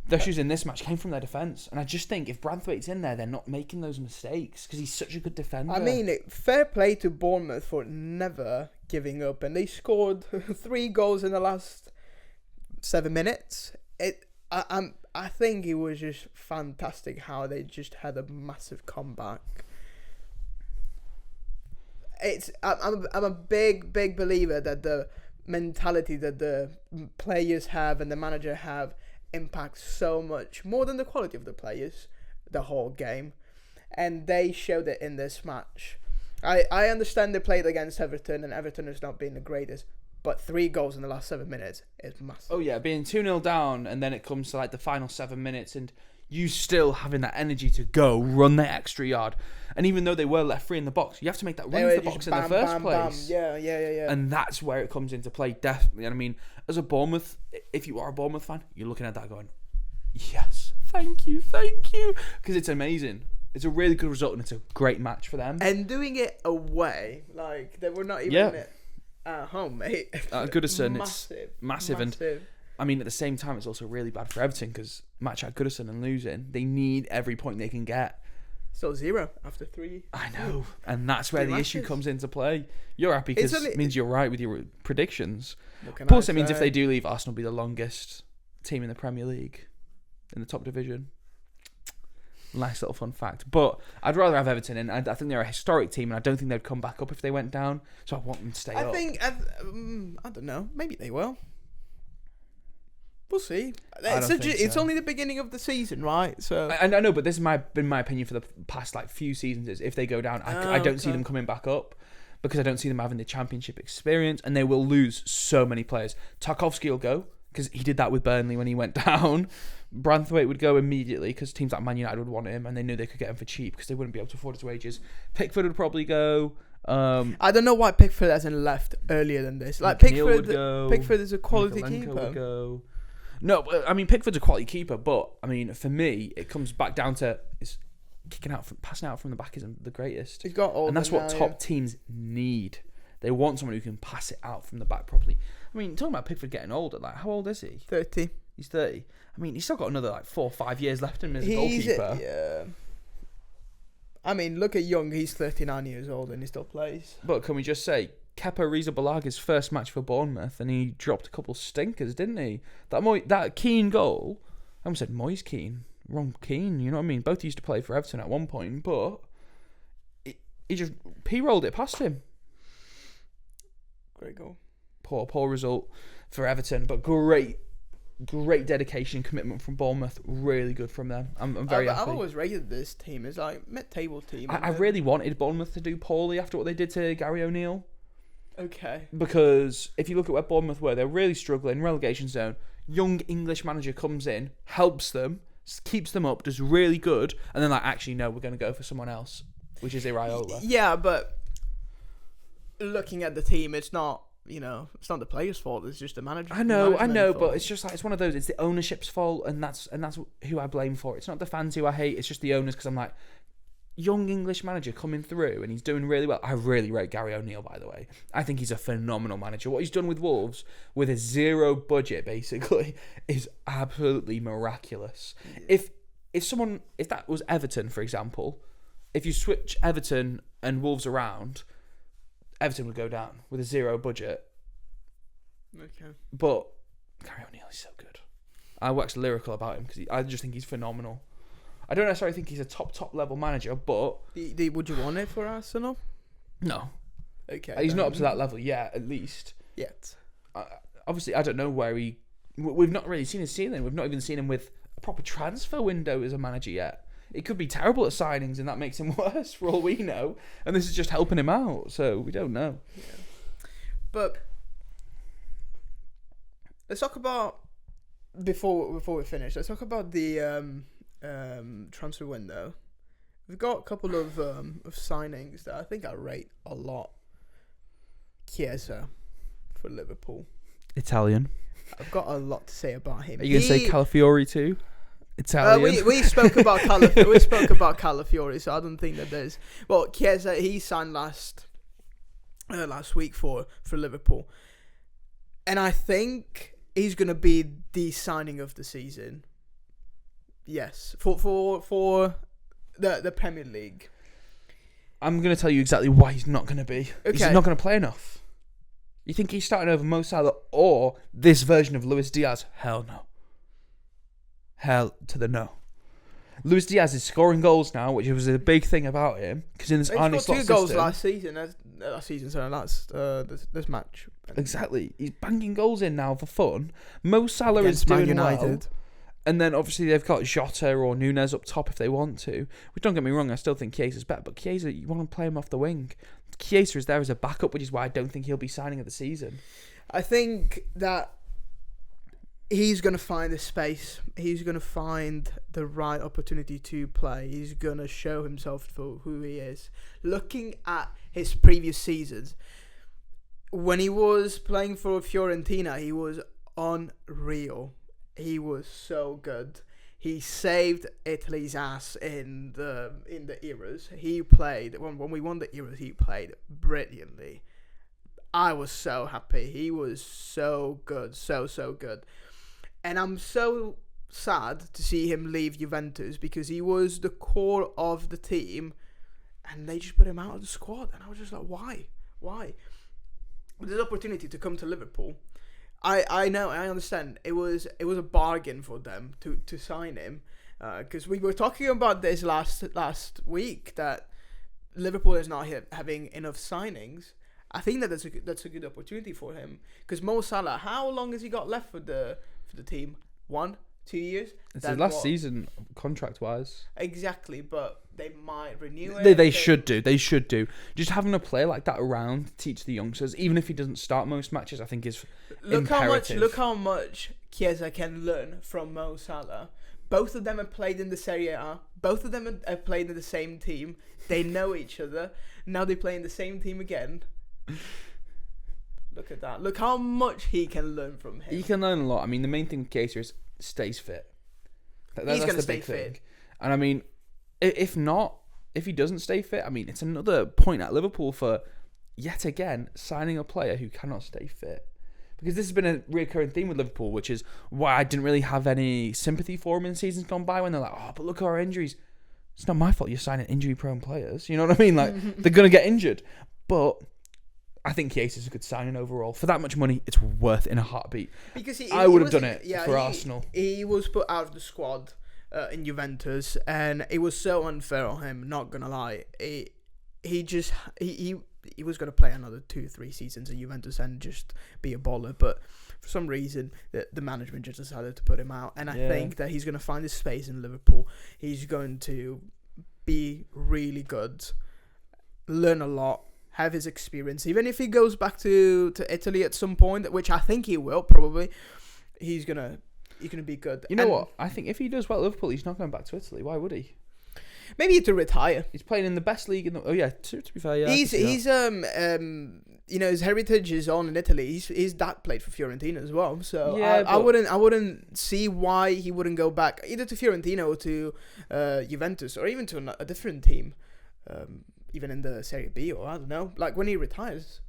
the issues in this match came from their defence, and I just think if Branthwaite's in there, they're not making those mistakes because he's such a good defender. I mean, fair play to Bournemouth for never giving up, and they scored 3 goals in the last 7 minutes. I think it was just fantastic how they just had a massive comeback. I'm a big believer that the mentality that the players have and the manager have impacts so much more than the quality of the players the whole game, and they showed it in this match. I understand they played against Everton and Everton has not been the greatest, but 3 goals in the last 7 minutes is massive. Oh yeah, being 2-0 down and then it comes to like the final 7 minutes and you still having that energy to go run that extra yard. And even though they were left free in the box, you have to make that run to the box in the first place. Bam. Yeah. And that's where it comes into play, definitely. And I mean, as a Bournemouth, if you are a Bournemouth fan, you're looking at that going, yes, thank you. Because it's amazing. It's a really good result and it's a great match for them. And doing it away, like they were not even at home, mate. Goodison, massive, it's massive. And I mean, at the same time, it's also really bad for Everton because match at Goodison and losing, they need every point they can get. Still 0 after 3. I know, and that's where the issue comes into play. You're happy because it means you're right with your predictions. Plus, it means if they do leave, Arsenal will be the longest team in the Premier League, in the top division. Nice little fun fact. But I'd rather have Everton in. I think they're a historic team, and I don't think they'd come back up if they went down. So I want them to stay up. I don't know. Maybe they will. We'll see. It's only the beginning of the season, right? So I know, but this has been my opinion for the past like few seasons. Is if they go down, I don't see them coming back up because I don't see them having the championship experience, and they will lose so many players. Tarkowski will go because he did that with Burnley when he went down. Branthwaite would go immediately because teams like Man United would want him, and they knew they could get him for cheap because they wouldn't be able to afford his wages. Pickford would probably go. I don't know why Pickford hasn't left earlier than this. Like Pickford is a quality keeper. Would go. No, I mean Pickford's a quality keeper, but I mean for me it comes back down to passing out from the back isn't the greatest. He's got older and that's what now, top teams need. They want someone who can pass it out from the back properly. I mean, talking about Pickford getting older, like how old is he? 30. He's 30. I mean, he's still got another 4 or 5 years left in him as a goalkeeper. Yeah. I mean, look at Young. He's 39 years old and he still plays. But can we just say, Kepa Arrizabalaга's first match for Bournemouth, and he dropped a couple stinkers, didn't he? That Keane goal. I almost said Moyes Keane. Wrong Keane. You know what I mean? Both used to play for Everton at one point, but he just rolled it past him. Great goal. Poor result for Everton, but great dedication and commitment from Bournemouth. Really good from them. I'm very happy. I've always rated this team as like mid-table team. I really wanted Bournemouth to do poorly after what they did to Gary O'Neill. Okay. Because if you look at where Bournemouth were, they're really struggling, relegation zone. Young English manager comes in, helps them, keeps them up, does really good, and then like, actually, no, we're going to go for someone else, which is Iraola. Yeah, but looking at the team, it's not, it's not the players' fault. It's just the manager. I know, but it's just like, it's one of those. It's the ownership's fault, and that's who I blame for it. It's not the fans who I hate. It's just the owners, because I'm like, young English manager coming through, and he's doing really well. I really rate Gary O'Neill, by the way. I think he's a phenomenal manager. What he's done with Wolves, with a zero budget, basically, is absolutely miraculous. Yeah. If that was Everton, for example, if you switch Everton and Wolves around, Everton would go down with a zero budget. Okay. But Gary O'Neill is so good. I wax lyrical about him because I just think he's phenomenal. I don't necessarily think he's a top level manager, but would you want it for Arsenal? No. Okay. He's not up to that level yet, at least. Yet. Obviously, I don't know where we've not really seen his ceiling. We've not even seen him with a proper transfer window as a manager yet. It could be terrible at signings, and that makes him worse for all we know. And this is just helping him out, so we don't know. Yeah. But let's talk about before we finish. Let's talk about the transfer window. We've got a couple of signings that I think I rate a lot. Chiesa for Liverpool. Italian. I've got a lot to say about him. Are you going to say Calafiori too? Italian. We spoke about Calafiori. We spoke about Calafiori, so I don't think that there's. Well, Chiesa, he signed last week for Liverpool, and I think he's going to be the signing of the season. Yes, for the Premier League. I'm going to tell you exactly why he's not going to be. Okay. He's not going to play enough. You think he's starting over Mo Salah or this version of Luis Diaz? Hell no. Hell to the no. Luis Diaz is scoring goals now, which was a big thing about him because in this Arne Slot system, 2 goals last season. This match. Exactly, he's banging goals in now for fun. Mo Salah is Man doing United. well, and then obviously they've got Jota or Nunez up top if they want to. Which, don't get me wrong, I still think Chiesa's better, but Chiesa, you want to play him off the wing. Chiesa is there as a backup, which is why I don't think he'll be signing at the season. I think that he's going to find the space. He's going to find the right opportunity to play. He's going to show himself for who he is. Looking at his previous seasons, when he was playing for Fiorentina, he was unreal. He was so good. He saved Italy's ass in the Euros. He played when we won the Euros. He played brilliantly. I was so happy. He was so good, so good. And I'm so sad to see him leave Juventus because he was the core of the team, and they just put him out of the squad. And I was just like, why? There's an opportunity to come to Liverpool. I know, I understand. It was a bargain for them to sign him, because we were talking about this last week that Liverpool is not having enough signings. I think that that's a good opportunity for him because Mo Salah. How long has he got left for the team? 1-2 years. It's his last season, contract wise. Exactly, but they might renew it. They should do. They should do. Just having a player like that around to teach the youngsters, even if he doesn't start most matches, I think is imperative. Look how much Chiesa can learn from Mo Salah. Both of them have played in the Serie A. Both of them have played in the same team. They know each other. Now they play in the same team again. Look at that. Look how much he can learn from him. He can learn a lot. I mean, the main thing with Chiesa is stays fit. He's going to stay fit. And I mean, If not, if he doesn't stay fit, I mean, it's another point at Liverpool for, yet again, signing a player who cannot stay fit. Because this has been a recurring theme with Liverpool, which is why I didn't really have any sympathy for him in seasons gone by when they're like, oh, but look at our injuries. It's not my fault you're signing injury-prone players. You know what I mean? Like, they're going to get injured. But I think Chiesa is a good signing overall. For that much money, it's worth it in a heartbeat. Because I would have done it for Arsenal. He was put out of the squad in Juventus, and it was so unfair on him, not going to lie. He was going to play another 2-3 seasons in Juventus and just be a baller, but for some reason the management just decided to put him out, and I think that he's going to find his space in Liverpool. He's going to be really good, learn a lot, have his experience. Even if he goes back to Italy at some point, which I think he will probably, he's gonna be good. You know what? I think if he does well at Liverpool, he's not going back to Italy. Why would he? Maybe to retire. He's playing in the best league in the. Oh yeah, to be fair, yeah. He's his heritage is on in Italy. His dad played for Fiorentina as well, so yeah, I wouldn't see why he wouldn't go back either to Fiorentina or to Juventus or even to a different team, even in the Serie B, or I don't know. Like when he retires,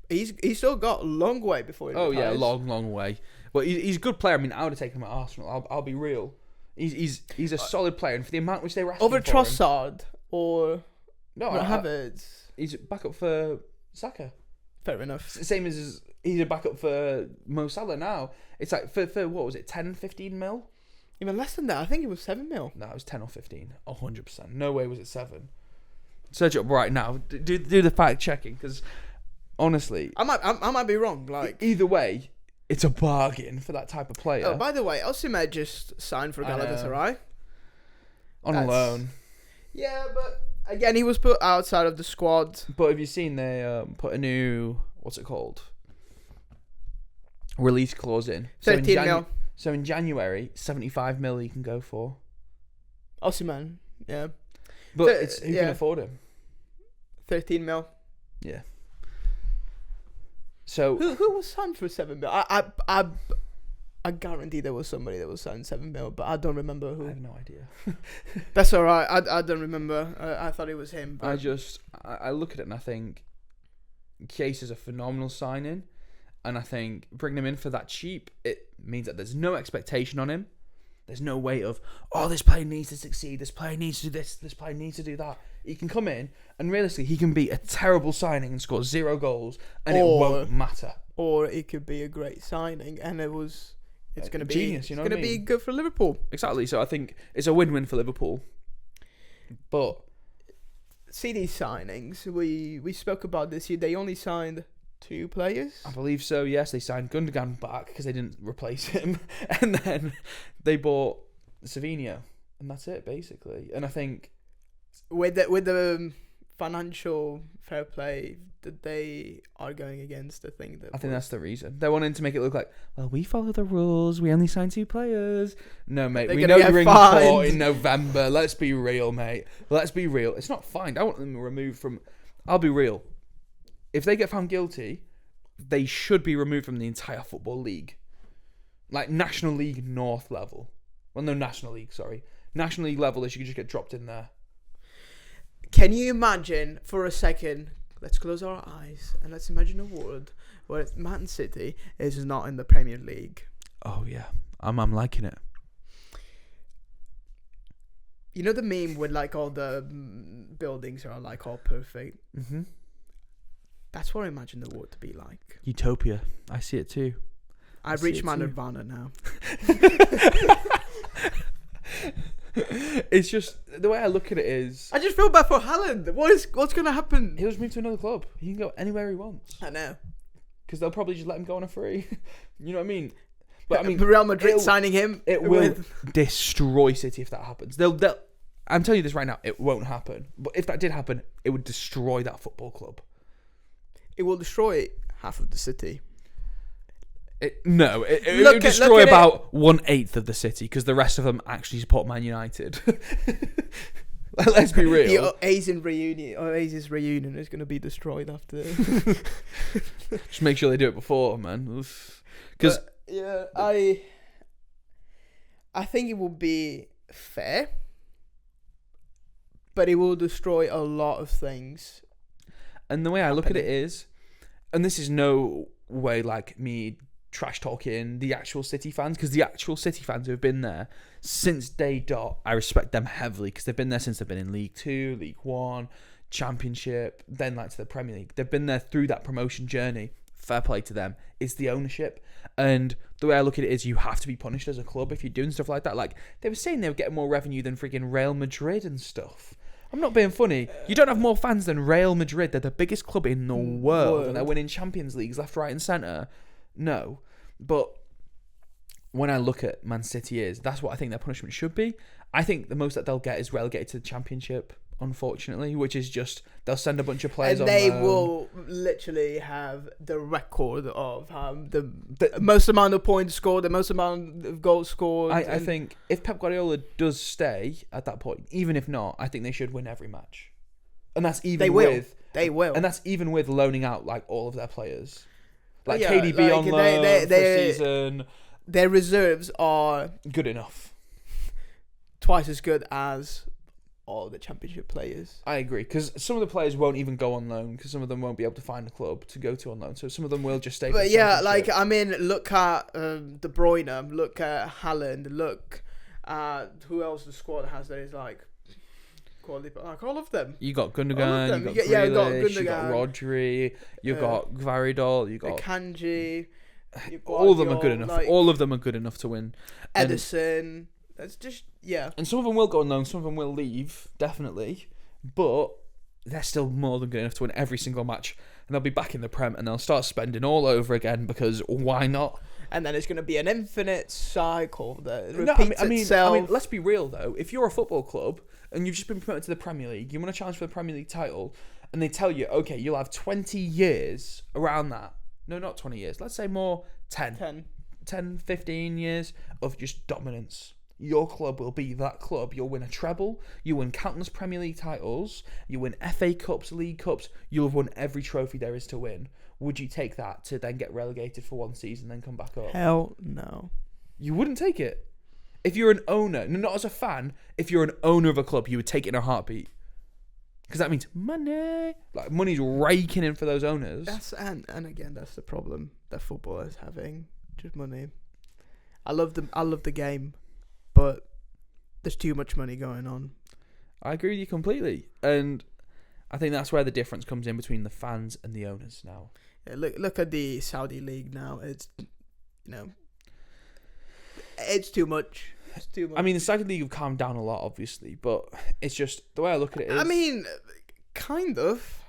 he's still got a long way before he retires. Oh yeah, long way. Well, he's a good player. I mean, I would have taken him at Arsenal. I'll be real. He's a solid player, and for the amount which they were asking over for Trossard or Havertz. He's back up for Saka. Fair enough. Same as he's a backup for Mo Salah now. It's like for what was it, 10, 15 mil? Even less than that. I think it was 7 mil. No, it was 10 or 15. 100%. No way was it 7. Search it up right now. Do the fact checking, because honestly, I might be wrong. Like either way, it's a bargain for that type of player. Oh, by the way, Osimhen just signed for Galatasaray on a loan. Yeah, but again, he was put outside of the squad. But have you seen they put a new, what's it called, release clause in? 13 mil. So in January, 75 mil you can go for. Osimhen, yeah. But who can afford him? 13 mil. Yeah. So who was signed for 7 mil? I guarantee there was somebody that was signed 7 mil, but I don't remember who. I have no idea. That's all right. I don't remember. I thought it was him. But I look at it and I think Case is a phenomenal signing, and I think bringing him in for that cheap, it means that there's no expectation on him. There's no weight of, oh, this player needs to succeed, this player needs to do this player needs to do that. He can come in, and realistically, he can be a terrible signing and score 0 goals, and it won't matter. Or it could be a great signing, and it's going to be genius. You know, it's going to be good for Liverpool. Exactly. So I think it's a win-win for Liverpool. But see these signings. We spoke about this year. They only signed 2 players. I believe so. Yes, they signed Gundogan back because they didn't replace him, and then they bought Savinho, and that's it basically. And I think with the financial fair play that they are going against, I think that's the reason. They're wanting to make it look like, well, we follow the rules. We only sign 2 players. No, mate. We know you're in court in November. Let's be real, mate. Let's be real. It's not fined. I want them removed from. I'll be real. If they get found guilty, they should be removed from the entire football league. Like National League North level. Well, no, National League, sorry. National League level, they should just get dropped in there. Can you imagine for a second, let's close our eyes and let's imagine a world where Man City is not in the Premier League. Oh, yeah. I'm liking it. You know the meme with like all the buildings are like all perfect? Mm-hmm. That's what I imagine the world to be like. Utopia. I see it too. I've reached my nirvana now. It's just the way I look at it is. I just feel bad for Haaland. What's going to happen? He'll just move to another club. He can go anywhere he wants. I know. Because they'll probably just let him go on a free. You know what I mean? But I mean, Real Madrid signing him. It will destroy City if that happens. They'll. I'm telling you this right now. It won't happen. But if that did happen, it would destroy that football club. It will destroy half of the city. It would destroy about 1/8 of the city because the rest of them actually support Man United. Let's be real. The Oasis reunion is going to be destroyed after. Just make sure they do it before, man. Because yeah, I think it will be fair, but it will destroy a lot of things. And the way I look at it is, and this is no way like me trash talking the actual City fans, because the actual City fans who have been there since day dot, I respect them heavily because they've been there since they've been in League 2, League 1, Championship, then like to the Premier League. They've been there through that promotion journey. Fair play to them. It's the ownership. And the way I look at it is you have to be punished as a club if you're doing stuff like that. Like, they were saying they were getting more revenue than freaking Real Madrid and stuff. I'm not being funny. You don't have more fans than Real Madrid. They're the biggest club in the world. And they're winning Champions Leagues left, right and centre. No. But when I look at Man City that's what I think their punishment should be. I think the most that they'll get is relegated to the Championship, unfortunately, which is just they'll send a bunch of players and on they loan. will literally have the record of the most amount of points scored, the most amount of goals scored. I think if Pep Guardiola does stay at that point, even if not, I think they should win every match. And that's even they will. And that's even with loaning out like all of their players. Like Yeah, KDB like, on loan for a season. Their reserves are Good enough. twice as good as all the Championship players. I agree, because some of the players won't even go on loan because some of them won't be able to find a club to go to on loan. So some of them will just stay. But yeah, like, I mean, look at De Bruyne, look at Haaland, look at who else the squad has that is like quality, like all of them. You got Gundogan, you got you got Grealish, you got Gundogan, Rodri, you got Gvaridol, you got Kanji. all of them are good enough. Like, all of them are good enough to win. Edison. That's just, yeah. And some of them will go on loan, some of them will leave, definitely. But they're still more than good enough to win every single match. And they'll be back in the Prem and they'll start spending all over again because why not? And then it's going to be an infinite cycle that repeats itself. I mean, let's be real though. If you're a football club and you've just been promoted to the Premier League, you want to challenge for the Premier League title, and they tell you, okay, you'll have 20 years around that. No, not 20 years. Let's say more 10, 15 years of just dominance. Your club will be that club. You'll win a treble. You win countless Premier League titles. You win FA Cups, League Cups. You'll have won every trophy there is to win. Would you take that to then get relegated for one season, then come back up? Hell no. You wouldn't take it. If you're an owner, not as a fan, if you're an owner of a club, you would take it in a heartbeat. Because that means money. Like, money's raking in for those owners. And again, that's the problem that football is having. Just money. I love the game. But there's too much money going on. I agree with you completely. And I think that's where the difference comes in between the fans and the owners now. Yeah, look at the Saudi League now. It's, it's too much. It's too much. I mean, the Saudi League have calmed down a lot, obviously. But it's just, the way I look at it is... I mean, kind of.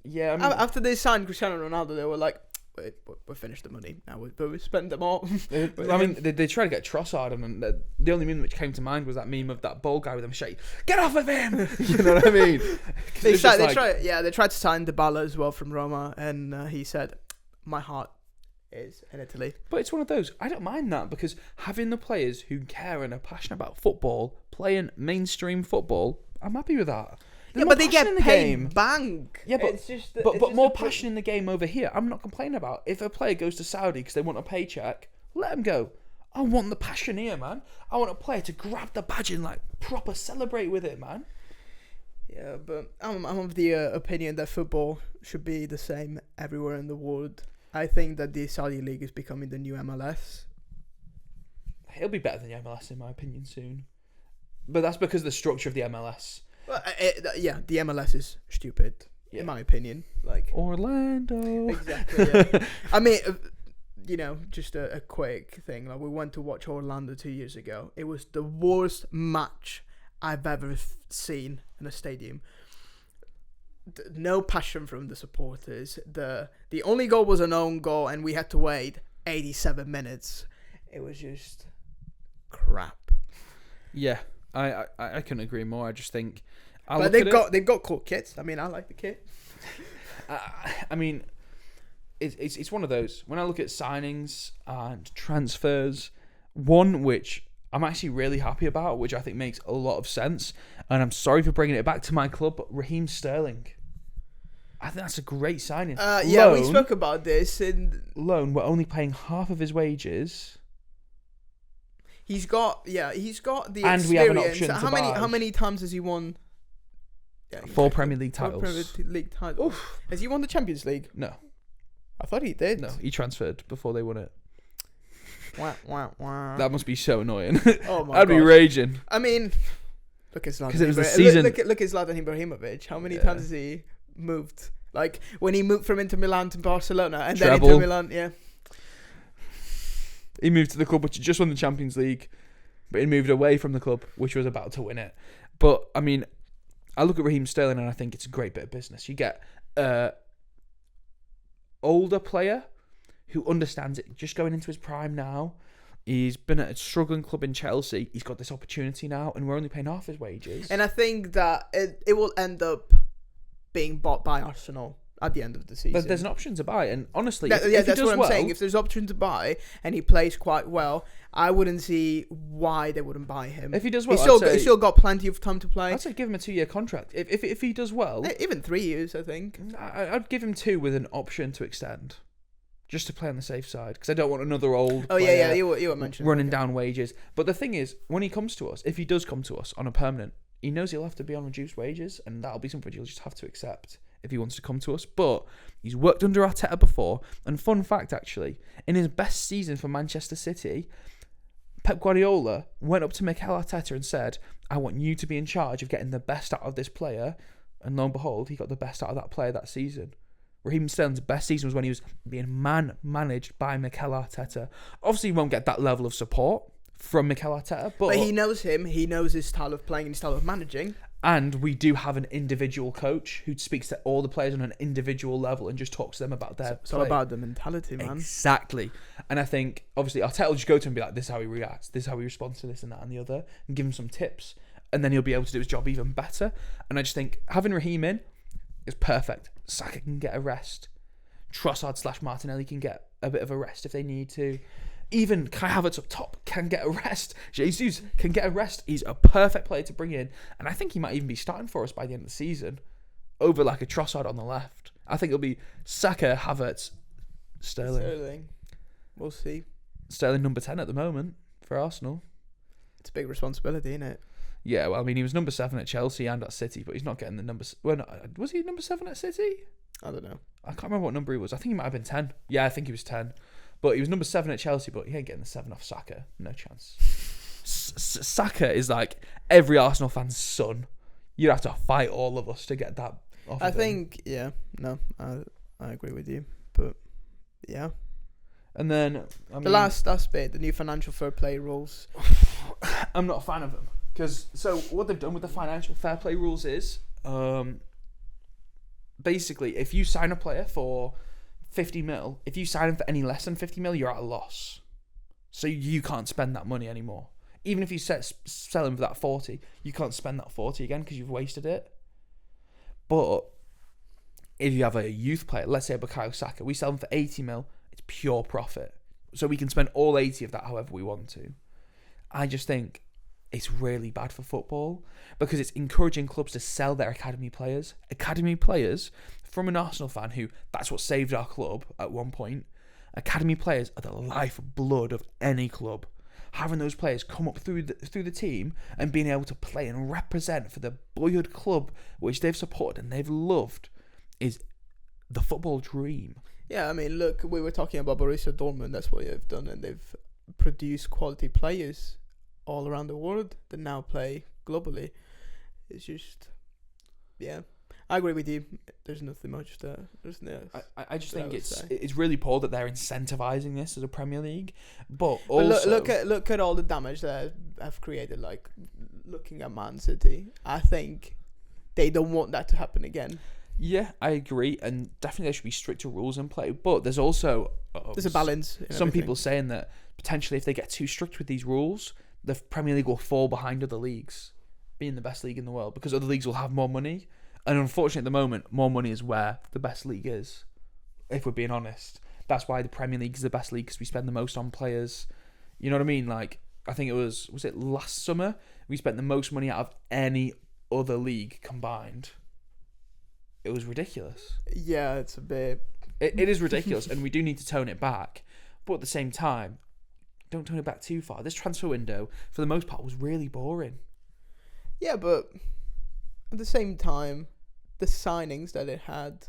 Yeah, I mean... After they signed Cristiano Ronaldo, they were like, we finished the money now. We spent them all. I mean, they tried to get Trossard, and the only meme which came to mind was that meme of that bald guy with him shaking. Get off of him! You know what I mean? They tried to sign Dybala as well from Roma, and he said, "My heart is in Italy." But it's one of those. I don't mind that because having the players who care and are passionate about football playing mainstream football, I'm happy with that. Yeah, but they get paid bank. Yeah, but it's just but more passion in the game over here. I'm not complaining about. If a player goes to Saudi because they want a paycheck, let them go. I want the passion here, man. I want a player to grab the badge and like proper celebrate with it, man. Yeah, but I'm of the opinion that football should be the same everywhere in the world. I think that the Saudi League is becoming the new MLS. It'll be better than the MLS in my opinion soon, but that's because of the structure of the MLS. Well, the MLS is stupid, in my opinion. Like Orlando. Exactly. Yeah. I mean, just a quick thing. Like, we went to watch Orlando 2 years ago. It was the worst match I've ever seen in a stadium. No passion from the supporters. The only goal was an own goal, and we had to wait 87 minutes. It was just crap. Yeah. I couldn't agree more. I just think, but they've got cool kits. I mean, I like the kit. I mean, it's one of those. When I look at signings and transfers, one which I'm actually really happy about, which I think makes a lot of sense, and I'm sorry for bringing it back to my club, but Raheem Sterling. I think that's a great signing. Yeah, we spoke about this. Loan, we're only paying half of his wages. He's got the and experience. We have an option how many times has he won Yeah, 4 Premier League 4 titles. Premier League titles. Oof. Has he won the Champions League? No, I thought he did. no, he transferred before they won it. Wah, wah, wah. That must be so annoying. Oh my I'd be gosh. raging. I mean, look at Zlatan. 'Cause it was the Ibra- season- Look at Zlatan Ibrahimovic. How many Yeah. times has he moved? Like when he moved from Inter Milan to Barcelona and Treble. then Inter Milan. Yeah. He moved to the club which had just won the Champions League, but he moved away from the club which was about to win it. But I mean, I look at Raheem Sterling and I think it's a great bit of business. You get older player who understands it, just going into his prime now. He's been at a struggling club in Chelsea. He's got this opportunity now, and we're only paying half his wages. And I think that it will end up being bought by Arsenal at the end of the season. There's an option to buy, and honestly, That- if he that's does what I'm well, saying. If there's option to buy and he plays quite well, I wouldn't see why they wouldn't buy him. if he does well, He's still got plenty of time to play. I'd say give him a 2-year contract. If he does well, Even 3 years, I think. I'd give him 2 with an option to extend, just to play on the safe side, because I don't want another old. Oh player yeah, you were mentioning running down wages. But the thing is, when he comes to us, if he does come to us on a permanent, he knows he'll have to be on reduced wages, and that'll be something he'll just have to accept if he wants to come to us. But he's worked under Arteta before, and fun fact actually, in his best season for Manchester City, Pep Guardiola went up to Mikel Arteta and said, I want you to be in charge of getting the best out of this player, and lo and behold, he got the best out of that player that season. Raheem Sterling's best season was when he was being managed by Mikel Arteta. Obviously, he won't get that level of support from Mikel Arteta, But he knows him. He knows his style of playing and his style of managing. And we do have an individual coach who speaks to all the players on an individual level and just talks to them about their It's all play. about the mentality, man. Exactly. And I think, obviously, Arteta will just go to him and be like, this is how he reacts, this is how he responds to this and that and the other, and give him some tips. And then he'll be able to do his job even better. And I just think having Raheem in is perfect. Saka can get a rest. Trossard/Martinelli can get a bit of a rest if they need to. Even Kai Havertz up top can get a rest. Jesus can get a rest. He's a perfect player to bring in. And I think he might even be starting for us by the end of the season. Over like a Trossard on the left. I think it'll be Saka, Havertz, Sterling. We'll see. Sterling number 10 at the moment for Arsenal. It's a big responsibility, isn't it? Yeah, well, I mean, he was number 7 at Chelsea and at City, but he's not getting the number... Well, no, was he number 7 at City? I don't know. I can't remember what number he was. I think he might have been 10. Yeah, I think he was 10. But he was number 7 at Chelsea, but he ain't getting the 7 off Saka. No chance. Saka is like every Arsenal fan's son. You'd have to fight all of us to get that off I of him. think, I agree with you. But, yeah. And then... I mean, The last bit, the new financial fair play rules. I'm not a fan of them. Because, so, what they've done with the financial fair play rules is... basically, if you sign a player for 50 mil, if you sign him for any less than 50 mil, you're at a loss. So you can't spend that money anymore. Even if you sell him for that 40, you can't spend that 40 again because you've wasted it. But if you have a youth player, let's say Bukayo Saka, we sell him for 80 mil, it's pure profit. So we can spend all 80 of that however we want to. I just think it's really bad for football because it's encouraging clubs to sell their academy players. Academy players, from an Arsenal fan who, that's what saved our club at one point, academy players are the lifeblood of any club. Having those players come up through the team and being able to play and represent for the boyhood club which they've supported and they've loved is the football dream. Yeah, I mean, look, we were talking about Borussia Dortmund. That's what they've done, and they've produced quality players all around the world that now play globally. It's just, yeah, I agree with you. There's nothing much there. I just think would it's say. it's really poor that they're incentivizing this as a Premier League, but But also look at all the damage that have created. Like looking at Man City, I think they don't want that to happen again. yeah, I agree, and definitely there should be stricter rules in play. But there's also There's a balance. In some everything. people saying that potentially if they get too strict with these rules, the Premier League will fall behind other leagues, being the best league in the world, because other leagues will have more money. And unfortunately, at the moment, more money is where the best league is. If we're being honest, that's why the Premier League is the best league because we spend the most on players. You know what I mean? Like I think it was it last summer we spent the most money out of any other league combined. It was ridiculous. Yeah, it's a bit. It is ridiculous, and we do need to tone it back. But at the same time, don't tone it back too far. This transfer window, for the most part, was really boring. Yeah, but At the same time, the signings that it had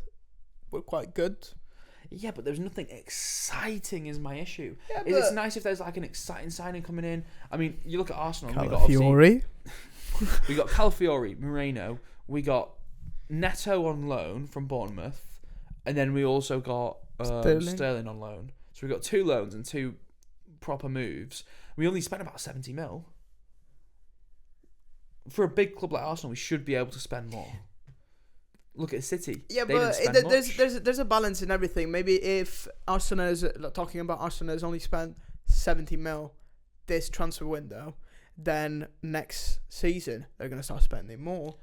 were quite good. Yeah, but there's nothing exciting is my issue. Yeah, It's nice if there's like an exciting signing coming in. I mean, you look at Arsenal. Calafiori. We got Calafiori, Moreno. We got Neto on loan from Bournemouth, and then we also got Sterling on loan. So we got 2 loans and 2 proper moves. We only spent about 70 mil. For a big club like Arsenal, we should be able to spend more. Look at City. Yeah, they but didn't spend much. there's a balance in everything. Maybe if Arsenal is talking about Arsenal has only spent 70 mil this transfer window, then next season they're gonna start spending more.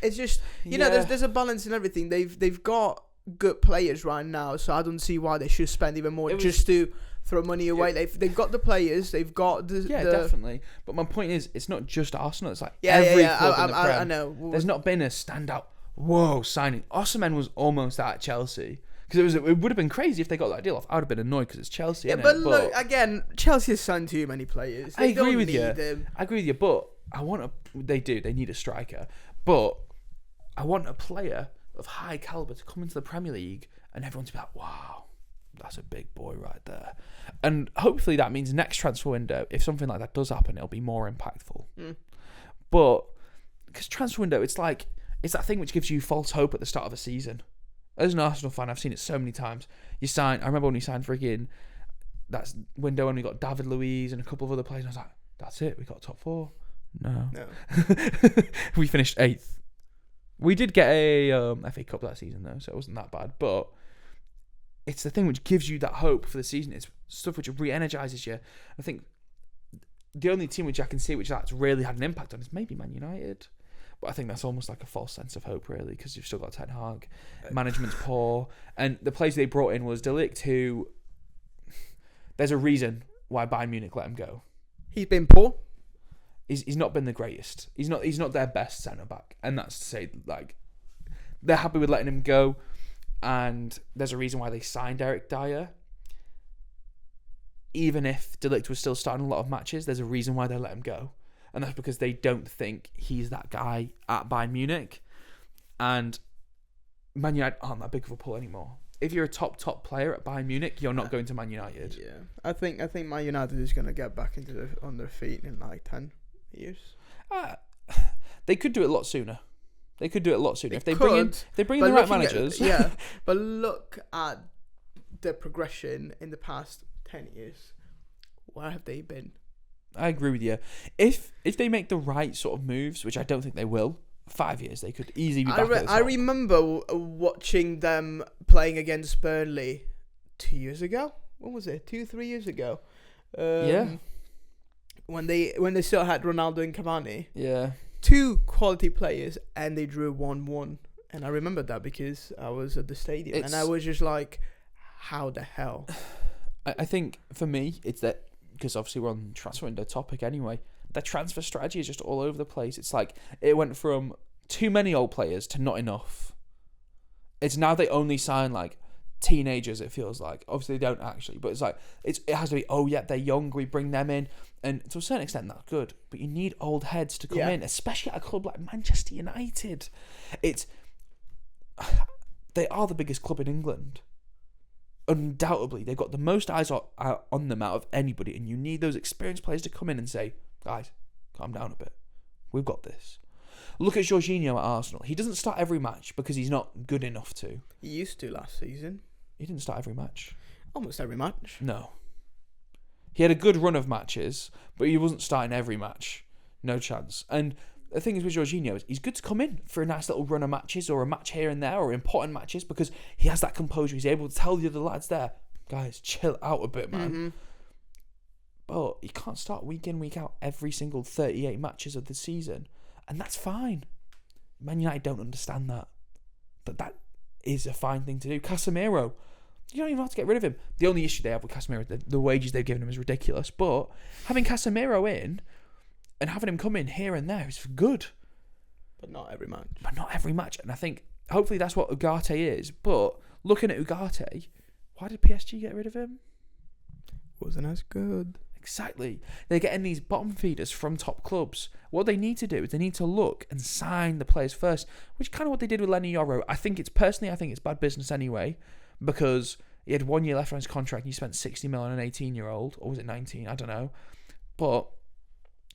It's just you know there's a balance in everything. They've got good players right now, so I don't see why they should spend even more just to throw money away. They've got the players. They've got the definitely. But my point is, it's not just Arsenal. It's like every club in the Prem. I know. There's not been a standout. Whoa, signing. Osimhen was almost at Chelsea because it would have been crazy if they got that deal off. I would have been annoyed because it's Chelsea. Yeah, but look again, Chelsea has signed too many players. I agree with you. But they need a striker. But I want a player of high caliber to come into the Premier League and everyone to be like, wow, that's a big boy right there. And hopefully that means next transfer window, if something like that does happen, it'll be more impactful. But because transfer window, it's that thing which gives you false hope at the start of a season. As an Arsenal fan, I've seen it so many times. I remember when we signed friggin' that window when we got David Luiz and a couple of other players, and I was like, that's it, we got top 4. No. We finished 8th. We did get a FA Cup that season though, so it wasn't that bad. But it's the thing which gives you that hope for the season. It's stuff which re-energises you. I think the only team which I can see which that's really had an impact on is maybe Man United. But I think that's almost like a false sense of hope, really, because you've still got Ten Hag. Management's poor. And the players they brought in was De Ligt, who... There's a reason why Bayern Munich let him go. He's been poor. He's not been the greatest. He's not their best centre-back. And that's to say, they're happy with letting him go. And there's a reason why they signed Eric Dyer. Even if De Ligt was still starting a lot of matches, there's a reason why they let him go. And that's because they don't think he's that guy at Bayern Munich. And Man United aren't that big of a pull anymore. If you're a top player at Bayern Munich, you're not going to Man United. Yeah, I think Man United is going to get back on their feet in 10 years. They could do it a lot sooner. If they could, bring in the right managers. But look at the progression in the past 10 years. Where have they been? I agree with you. If they make the right sort of moves, which I don't think they will, 5 years they could easily be back at the top. I remember watching them playing against Burnley 2 years ago. When was it? 2-3 years ago. When they still had Ronaldo and Cavani. Yeah. 2 quality players and they drew 1-1. And I remember that because I was at the stadium and I was just like, how the hell? I think for me, it's that, because obviously we're on transfer window topic anyway, the transfer strategy is just all over the place. It's like it went from too many old players to not enough. It's now they only sign teenagers, it feels like. Obviously they don't actually, but it's like it has to be, oh yeah, they're young, we bring them in, and to a certain extent that's good, but you need old heads to come in, especially at a club like Manchester United. They are the biggest club in England. Undoubtedly, they've got the most eyes on them out of anybody, and you need those experienced players to come in and say, guys, calm down a bit. We've got this. Look at Jorginho at Arsenal. He doesn't start every match because he's not good enough to. He used to last season. He didn't start every match. Almost every match. No. He had a good run of matches, but he wasn't starting every match. No chance. And the thing is with Jorginho, he's good to come in for a nice little run of matches or a match here and there or important matches because he has that composure. He's able to tell the other lads there, guys, chill out a bit, man. Mm-hmm. But he can't start week in, week out every single 38 matches of the season. And that's fine. Man United don't understand that. But that is a fine thing to do. Casemiro, you don't even have to get rid of him. The only issue they have with Casemiro, the wages they've given him is ridiculous. But having Casemiro in and having him come in here and there is good. But not every match. And I think hopefully that's what Ugarte is. But looking at Ugarte, why did PSG get rid of him? Wasn't as good. Exactly. They're getting these bottom feeders from top clubs. What they need to do is they need to look and sign the players first, which is kind of what they did with Lenny Yoro. I think it's bad business anyway, because he had 1 year left on his contract and you spent 60 mil on an 18-year-old, or was it 19? I don't know. But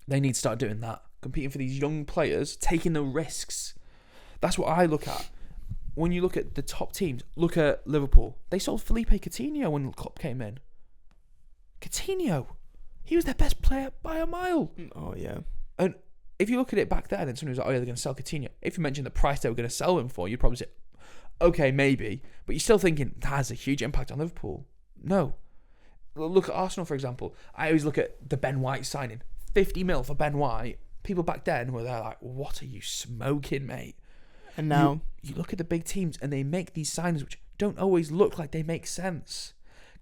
they need to start doing that. Competing for these young players, taking the risks. That's what I look at. When you look at the top teams, look at Liverpool. They sold Felipe Coutinho when the club came in. Coutinho. He was their best player by a mile. Oh, yeah. And if you look at it back then and someone was like, oh yeah, they're going to sell Coutinho. If you mentioned the price they were going to sell him for, you'd probably say, okay, maybe. But you're still thinking, that has a huge impact on Liverpool. No. Look at Arsenal, for example. I always look at the Ben White signing. 50 mil for Ben White. People back then were there like, what are you smoking, mate? And now you look at the big teams and they make these signings which don't always look like they make sense.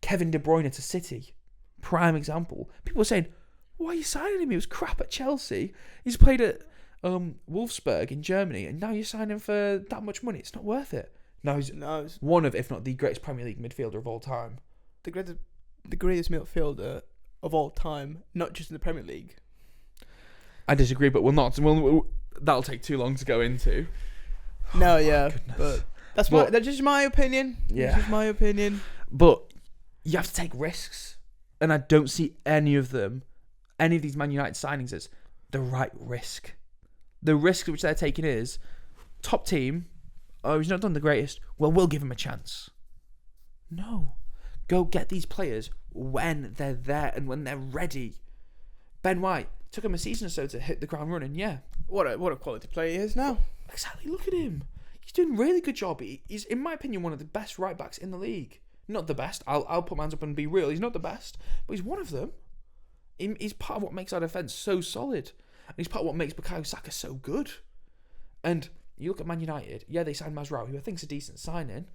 Kevin De Bruyne to City. Prime example. People were saying, why are you signing him? He was crap at Chelsea. He's played at Wolfsburg in Germany, and now you're signing him for that much money. It's not worth it. Now he's one of, if not the greatest Premier League midfielder of all time. The greatest midfielder of all time, not just in the Premier League. I disagree, but that'll take too long to go into. No, yeah, but that's just my opinion. Yeah, that's just my opinion. But you have to take risks, and I don't see any of these Man United signings as the right risk. The risk which they're taking is top team. Oh, he's not done the greatest. Well, we'll give him a chance. No, go get these players when they're there and when they're ready. Ben White took him a season or so to hit the ground running. Yeah, what a quality player he is now. Exactly. Look at him. He's doing a really good job. He's, in my opinion, one of the best right backs in the league. Not the best. I'll put my hands up and be real. He's not the best, but he's one of them. He's part of what makes our defence so solid. And he's part of what makes Bukayo Saka so good. And you look at Man United. Yeah, they signed Mazraoui, who I think is a decent signing,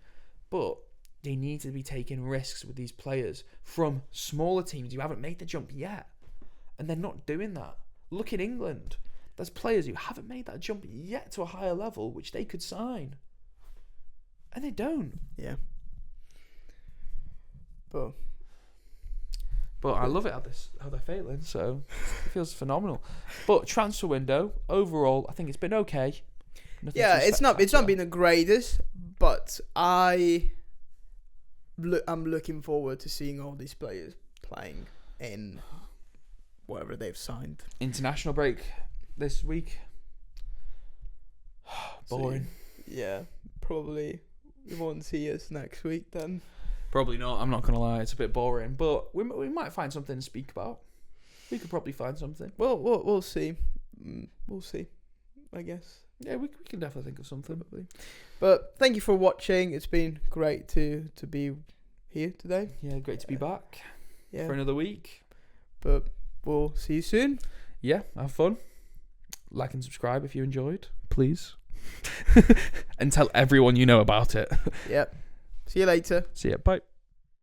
but they need to be taking risks with these players from smaller teams who haven't made the jump yet. And they're not doing that. Look in England. There's players who haven't made that jump yet to a higher level, which they could sign. And they don't. Yeah. But I love it how they're failing, so it feels phenomenal. But transfer window, overall, I think it's been okay. It's not been the greatest, but I'm looking forward to seeing all these players playing in whatever they've signed. International break this week. Boring. So, yeah, probably you won't see us next week then. Probably not. I'm not gonna lie, it's a bit boring, but we might find something to speak about. We could probably find something. Well, we'll see. We'll see, I guess. Yeah, we can definitely think of something. Probably. But thank you for watching. It's been great to be here today. Yeah, great to be back. For another week. But we'll see you soon. Yeah, have fun. Like and subscribe if you enjoyed, please. And tell everyone you know about it. Yep. See you later. See ya. Bye.